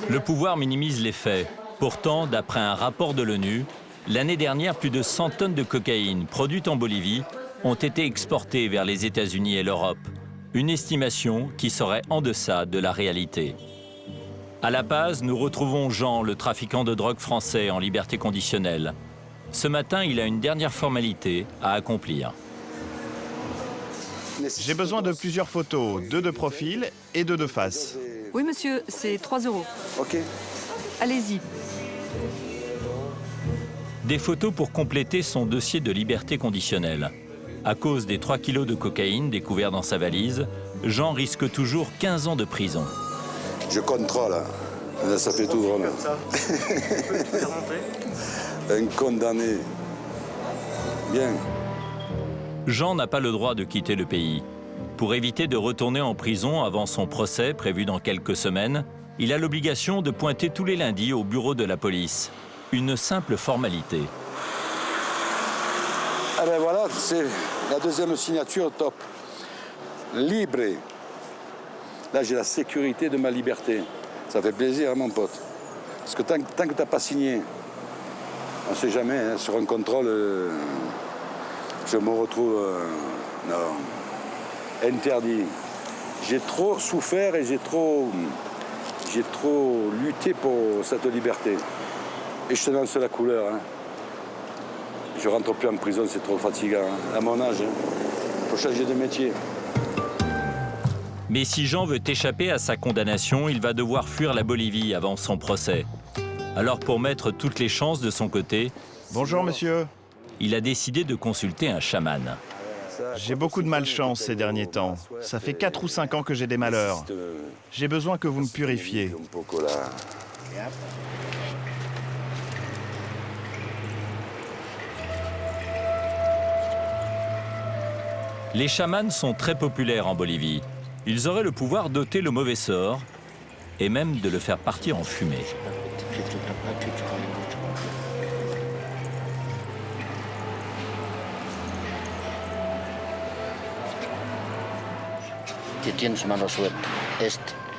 S1: Le pouvoir minimise les faits. Pourtant, d'après un rapport de l'ONU, l'année dernière, plus de 100 tonnes de cocaïne produites en Bolivie ont été exportées vers les États-Unis et l'Europe. Une estimation qui serait en deçà de la réalité. À La Paz, nous retrouvons Jean, le trafiquant de drogue français en liberté conditionnelle. Ce matin, il a une dernière formalité à accomplir.
S2: J'ai besoin de plusieurs photos, 2 de profil et 2 de face.
S15: Oui, monsieur, c'est 3 €.
S7: Ok.
S15: Allez-y.
S1: Des photos pour compléter son dossier de liberté conditionnelle. À cause des 3 kilos de cocaïne découverts dans sa valise, Jean risque toujours 15 ans de prison.
S7: Je contrôle. Ça fait tout vraiment. Un condamné. Bien.
S1: Jean n'a pas le droit de quitter le pays. Pour éviter de retourner en prison avant son procès prévu dans quelques semaines, il a l'obligation de pointer tous les lundis au bureau de la police. Une simple formalité.
S7: Ah ben voilà, c'est la deuxième signature top. Libre. Là, j'ai la sécurité de ma liberté. Ça fait plaisir, hein, mon pote. Parce que tant que tu n'as pas signé, on ne sait jamais, hein, sur un contrôle, je me retrouve non, interdit. J'ai trop souffert et j'ai trop lutté pour cette liberté. Et je te lance la couleur. Hein. Je rentre plus en prison, c'est trop fatigant. Hein. À mon âge, il faut changer de métier.
S1: Mais si Jean veut échapper à sa condamnation, il va devoir fuir la Bolivie avant son procès. Alors pour mettre toutes les chances de son côté...
S2: Bonjour monsieur.
S1: Il a décidé de consulter un chaman.
S2: J'ai beaucoup de malchance ces derniers temps. Ça fait 4 ou 5 ans que j'ai des malheurs. J'ai besoin que vous me purifiez.
S1: Les chamans sont très populaires en Bolivie. Ils auraient le pouvoir d'ôter le mauvais sort et même de le faire partir en fumée.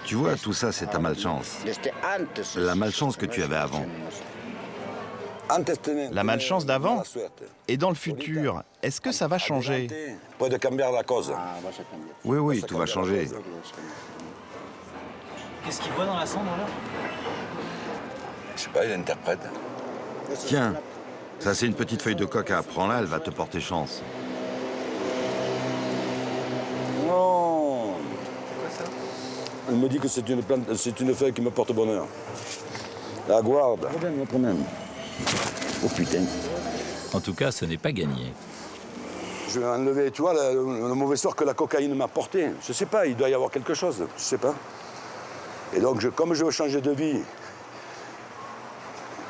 S8: Tu vois, tout ça, c'est ta malchance. La malchance que tu avais avant.
S2: La malchance d'avant? Et dans le futur, est-ce que ça va changer?
S8: Oui, oui, tout va changer.
S11: Qu'est-ce qu'il voit dans la cendre, alors?
S7: Je sais pas, il interprète.
S8: Tiens, ça c'est une petite feuille de coca. Prends-la, elle va te porter chance.
S7: Non. C'est quoi ça? Elle me dit que c'est une plante, c'est une feuille qui me porte bonheur. La guarde. Oh putain.
S1: En tout cas, ce n'est pas gagné.
S7: Je vais enlever, tu vois, le mauvais sort que la cocaïne m'a porté. Je sais pas, il doit y avoir quelque chose, je sais pas. Et donc, comme je veux changer de vie,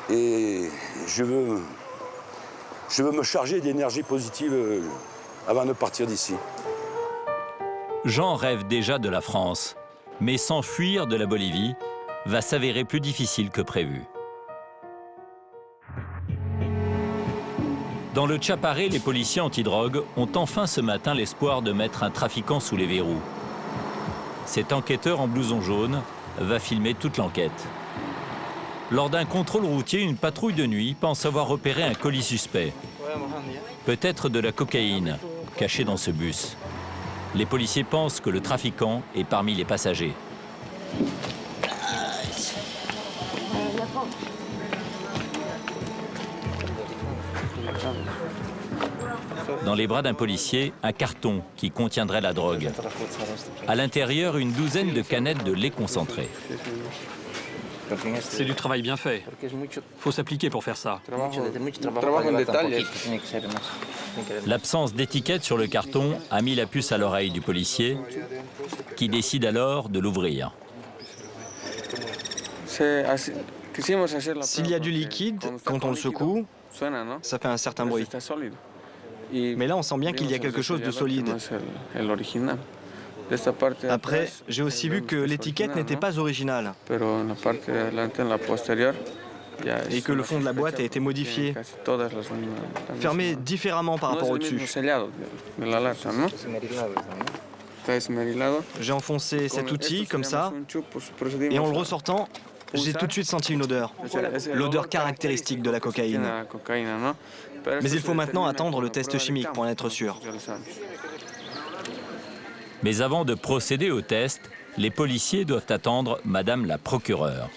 S7: et je veux me charger d'énergie positive avant de partir d'ici.
S1: Jean rêve déjà de la France, mais s'enfuir de la Bolivie va s'avérer plus difficile que prévu. Dans le Chaparré, les policiers antidrogue ont enfin ce matin l'espoir de mettre un trafiquant sous les verrous. Cet enquêteur en blouson jaune va filmer toute l'enquête. Lors d'un contrôle routier, une patrouille de nuit pense avoir repéré un colis suspect. Peut-être de la cocaïne, cachée dans ce bus. Les policiers pensent que le trafiquant est parmi les passagers. Dans les bras d'un policier, un carton qui contiendrait la drogue. À l'intérieur, une douzaine de canettes de lait concentré.
S3: C'est du travail bien fait. Faut s'appliquer pour faire ça.
S1: L'absence d'étiquette sur le carton a mis la puce à l'oreille du policier, qui décide alors de l'ouvrir.
S4: S'il y a du liquide, quand on le secoue, ça fait un certain bruit. Mais là, on sent bien qu'il y a quelque chose de solide. Après, j'ai aussi vu que l'étiquette n'était pas originale et que le fond de la boîte a été modifié, fermé différemment par rapport au dessus. J'ai enfoncé cet outil comme ça et en le ressortant, j'ai tout de suite senti une odeur, l'odeur caractéristique de la cocaïne. Mais il faut maintenant attendre le test chimique pour en être sûr.
S1: Mais avant de procéder au test, les policiers doivent attendre Madame la procureure.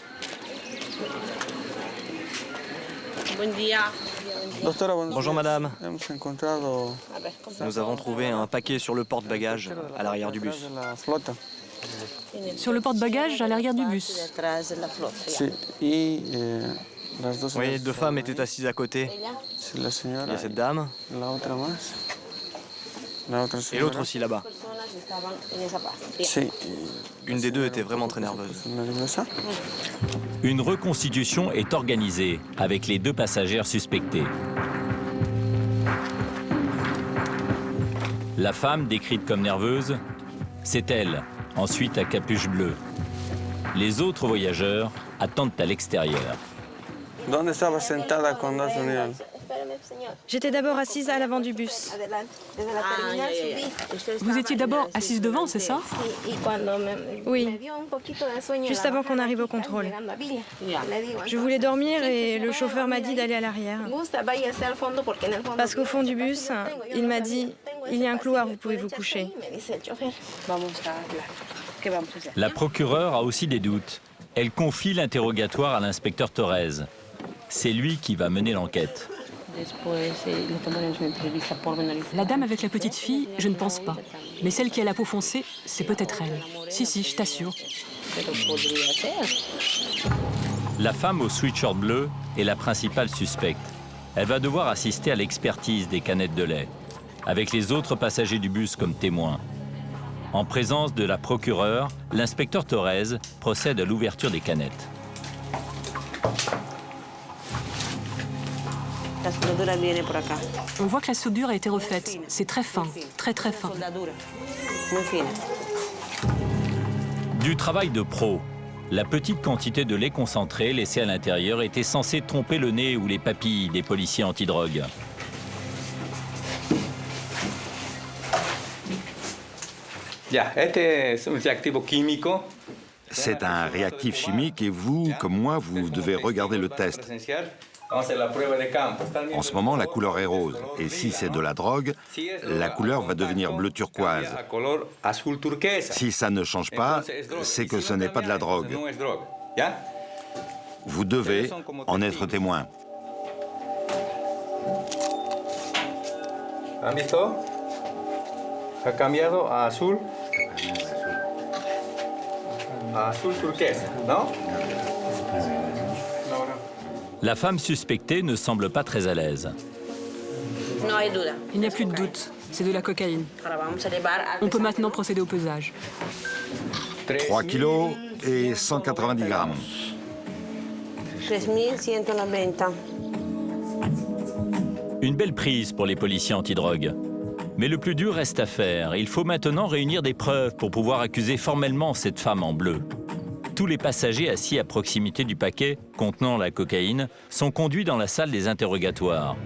S4: Bonjour madame. Nous avons trouvé un paquet sur le porte-bagages à l'arrière du bus.
S16: Sur le porte-bagages à l'arrière du bus.
S4: Oui, deux femmes étaient assises à côté. Il y a cette dame. Et l'autre aussi là-bas. Une des deux était vraiment très nerveuse.
S1: Une reconstitution est organisée avec les deux passagères suspectées. La femme, décrite comme nerveuse, c'est elle, ensuite à capuche bleue. Les autres voyageurs attendent à l'extérieur.
S17: J'étais d'abord assise à l'avant du bus.
S16: Vous étiez d'abord assise devant, c'est ça?
S17: Oui, juste avant qu'on arrive au contrôle. Je voulais dormir et le chauffeur m'a dit d'aller à l'arrière. Parce qu'au fond du bus, il m'a dit « Il y a un couloir, vous pouvez vous coucher ».
S1: La procureure a aussi des doutes. Elle confie l'interrogatoire à l'inspecteur Torres. C'est lui qui va mener l'enquête.
S16: La dame avec la petite fille, je ne pense pas. Mais celle qui a la peau foncée, c'est peut-être elle. Si, je t'assure.
S1: La femme au sweatshirt bleu est la principale suspecte. Elle va devoir assister à l'expertise des canettes de lait, avec les autres passagers du bus comme témoins. En présence de la procureure, l'inspecteur Torres procède à l'ouverture des canettes.
S16: On voit que la soudure a été refaite. C'est très fin, très fin.
S1: Du travail de pro. La petite quantité de lait concentré laissée à l'intérieur était censée tromper le nez ou les papilles des policiers antidrogue.
S8: C'est un réactif chimique et vous, comme moi, vous devez regarder le test. En ce moment, la couleur est rose. Et si c'est de la drogue, la couleur va devenir bleu turquoise. Si ça ne change pas, c'est que ce n'est pas de la drogue. Vous devez en être témoin.
S18: Ha cambiado a azul. A azul turquesa, ¿no?
S1: La femme suspectée ne semble pas très à l'aise.
S16: Il n'y a plus de doute. C'est de la cocaïne. On peut maintenant procéder au pesage.
S8: 3 kilos et 190 grammes.
S12: 3.190.
S1: Une belle prise pour les policiers antidrogue. Mais le plus dur reste à faire. Il faut maintenant réunir des preuves pour pouvoir accuser formellement cette femme en bleu. Tous les passagers assis à proximité du paquet contenant la cocaïne sont conduits dans la salle des interrogatoires.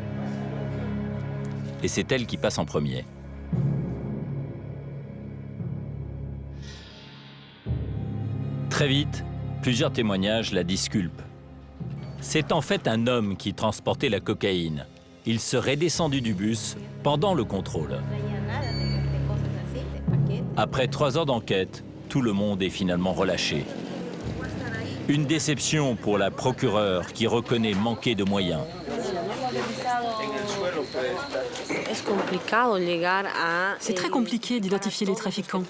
S1: et c'est elle qui passe en premier. Très vite, plusieurs témoignages la disculpent. C'est en fait un homme qui transportait la cocaïne. Il serait descendu du bus pendant le contrôle. Après 3 heures d'enquête, tout le monde est finalement relâché. Une déception pour la procureure qui reconnaît manquer de moyens.
S16: C'est très compliqué d'identifier les trafiquants.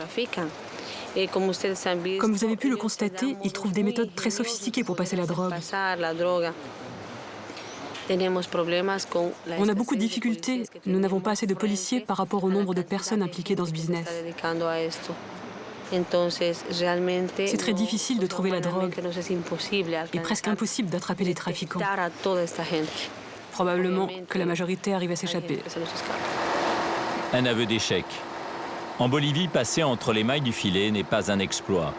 S16: Comme vous avez pu le constater, ils trouvent des méthodes très sophistiquées pour passer la drogue. On a beaucoup de difficultés. Nous n'avons pas assez de policiers par rapport au nombre de personnes impliquées dans ce business. C'est très difficile de trouver la drogue et presque impossible d'attraper les trafiquants. Probablement que la majorité arrive à s'échapper.
S1: Un aveu d'échec. En Bolivie, passer entre les mailles du filet n'est pas un exploit.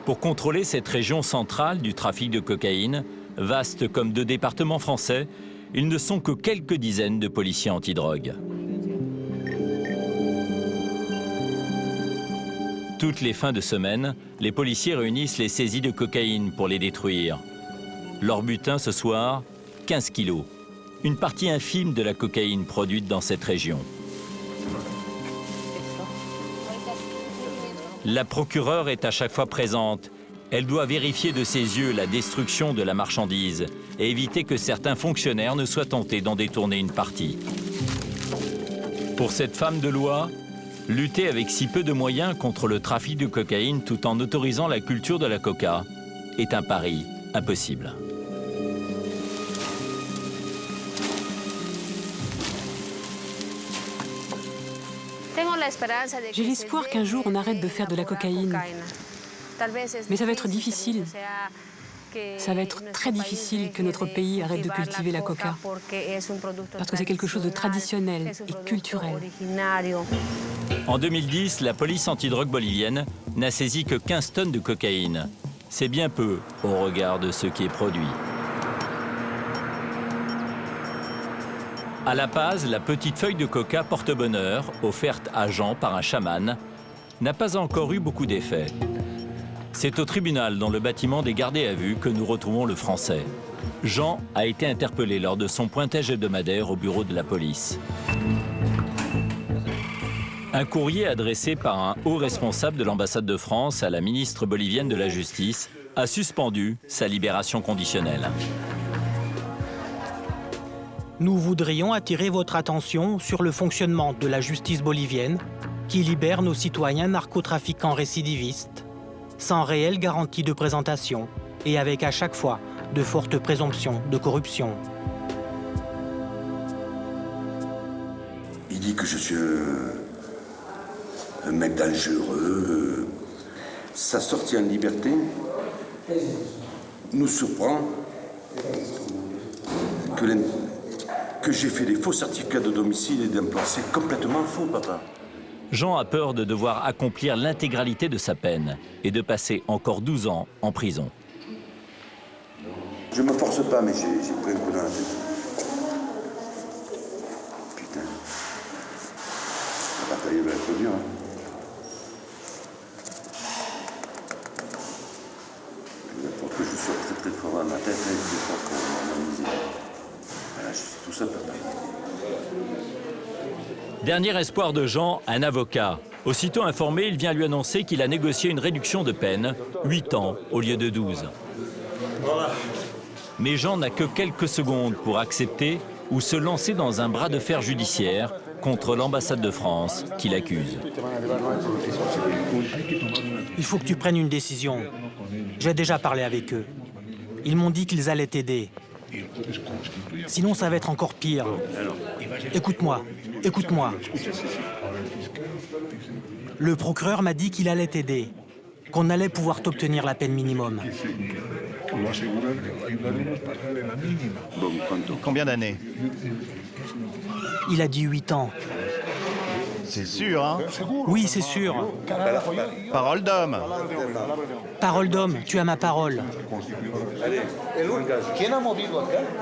S1: Pour contrôler cette région centrale du trafic de cocaïne, vaste comme 2 départements français, ils ne sont que quelques dizaines de policiers antidrogue. Toutes les fins de semaine, les policiers réunissent les saisies de cocaïne pour les détruire. Leur butin ce soir, 15 kilos. Une partie infime de la cocaïne produite dans cette région. La procureure est à chaque fois présente. Elle doit vérifier de ses yeux la destruction de la marchandise et éviter que certains fonctionnaires ne soient tentés d'en détourner une partie. Pour cette femme de loi, lutter avec si peu de moyens contre le trafic de cocaïne tout en autorisant la culture de la coca est un pari impossible.
S16: J'ai l'espoir qu'un jour on arrête de faire de la cocaïne. Mais ça va être difficile. Ça va être très difficile que notre pays arrête de cultiver la coca. Parce que c'est quelque chose de traditionnel et culturel.
S1: En 2010, la police antidrogue bolivienne n'a saisi que 15 tonnes de cocaïne. C'est bien peu au regard de ce qui est produit. À La Paz, la petite feuille de coca porte-bonheur, offerte à Jean par un chaman, n'a pas encore eu beaucoup d'effet. C'est au tribunal, dans le bâtiment des gardés à vue, que nous retrouvons le Français. Jean a été interpellé lors de son pointage hebdomadaire au bureau de la police. Un courrier adressé par un haut responsable de l'ambassade de France à la ministre bolivienne de la Justice a suspendu sa libération conditionnelle.
S6: Nous voudrions attirer votre attention sur le fonctionnement de la justice bolivienne qui libère nos citoyens narcotrafiquants récidivistes sans réelle garantie de présentation et avec à chaque fois de fortes présomptions de corruption.
S19: Il dit que je suis un mec dangereux. Sa sortie en liberté nous surprend que j'ai fait des faux certificats de domicile et d'emploi. C'est complètement faux, papa.
S1: Jean a peur de devoir accomplir l'intégralité de sa peine et de passer encore 12 ans en prison.
S19: Je me force pas, mais j'ai pris un coup dans la tête. Putain. La bataille va être dure, hein. Il faut que je sois très très fort dans ma tête, et il faut qu'on m'analyse. Voilà, je suis tout seul, papa.
S1: Dernier espoir de Jean, un avocat. Aussitôt informé, il vient lui annoncer qu'il a négocié une réduction de peine, 8 ans au lieu de 12. Mais Jean n'a que quelques secondes pour accepter ou se lancer dans un bras de fer judiciaire contre l'ambassade de France qui l'accuse.
S6: Il faut que tu prennes une décision. J'ai déjà parlé avec eux. Ils m'ont dit qu'ils allaient t'aider. Sinon, ça va être encore pire. Écoute-moi, écoute-moi. Le procureur m'a dit qu'il allait t'aider, qu'on allait pouvoir t'obtenir la peine minimum.
S2: Combien d'années?
S6: Il a dit 8 ans.
S2: C'est sûr, hein?
S6: Oui, c'est sûr.
S2: Parole d'homme.
S6: Parole d'homme, tu as ma parole.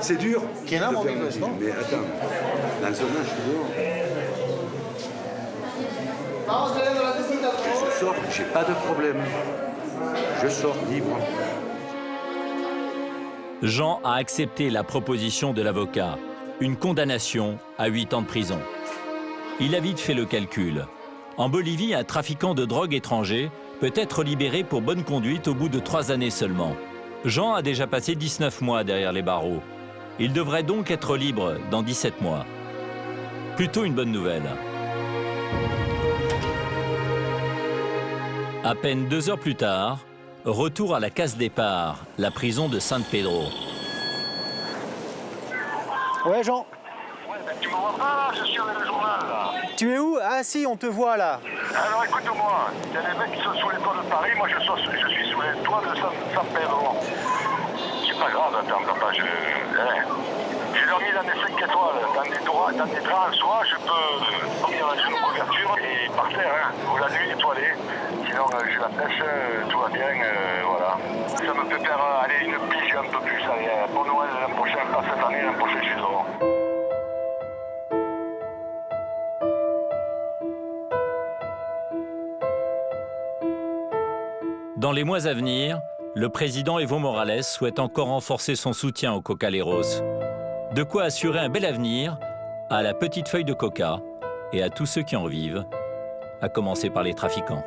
S19: C'est dur. Mais attends, dans le zone, je suis dehors. sors, j'ai pas de problème. Je sors libre.
S1: Jean a accepté la proposition de l'avocat, une condamnation à 8 ans de prison. Il a vite fait le calcul. En Bolivie, un trafiquant de drogue étranger peut être libéré pour bonne conduite au bout de 3 années seulement. Jean a déjà passé 19 mois derrière les barreaux. Il devrait donc être libre dans 17 mois. Plutôt une bonne nouvelle. À peine 2 heures plus tard, retour à la case départ, la prison de San Pedro.
S20: Ouais, Jean.
S21: Tu me vois pas là, je suis avec le journal là.
S20: Tu es où? Ah si, on te voit là.
S21: Alors écoute-moi, il y a des mecs qui sont sous les toits de Paris, moi je suis sous les toits de San Pedro. C'est pas grave, attends, papa, j'ai dormi dans des 5 étoiles, dans des draps le soir, je peux dormir avec une couverture et par terre, hein, ou la nuit étoilée. Sinon j'ai la pêche, tout va bien, voilà. Ça me peut faire aller une pige un peu plus, allez, pour Noël l'an prochain, pas cette année, l'an prochain je suis dehors.
S1: Dans les mois à venir, le président Evo Morales souhaite encore renforcer son soutien aux cocaleros. De quoi assurer un bel avenir à la petite feuille de coca et à tous ceux qui en vivent, à commencer par les trafiquants.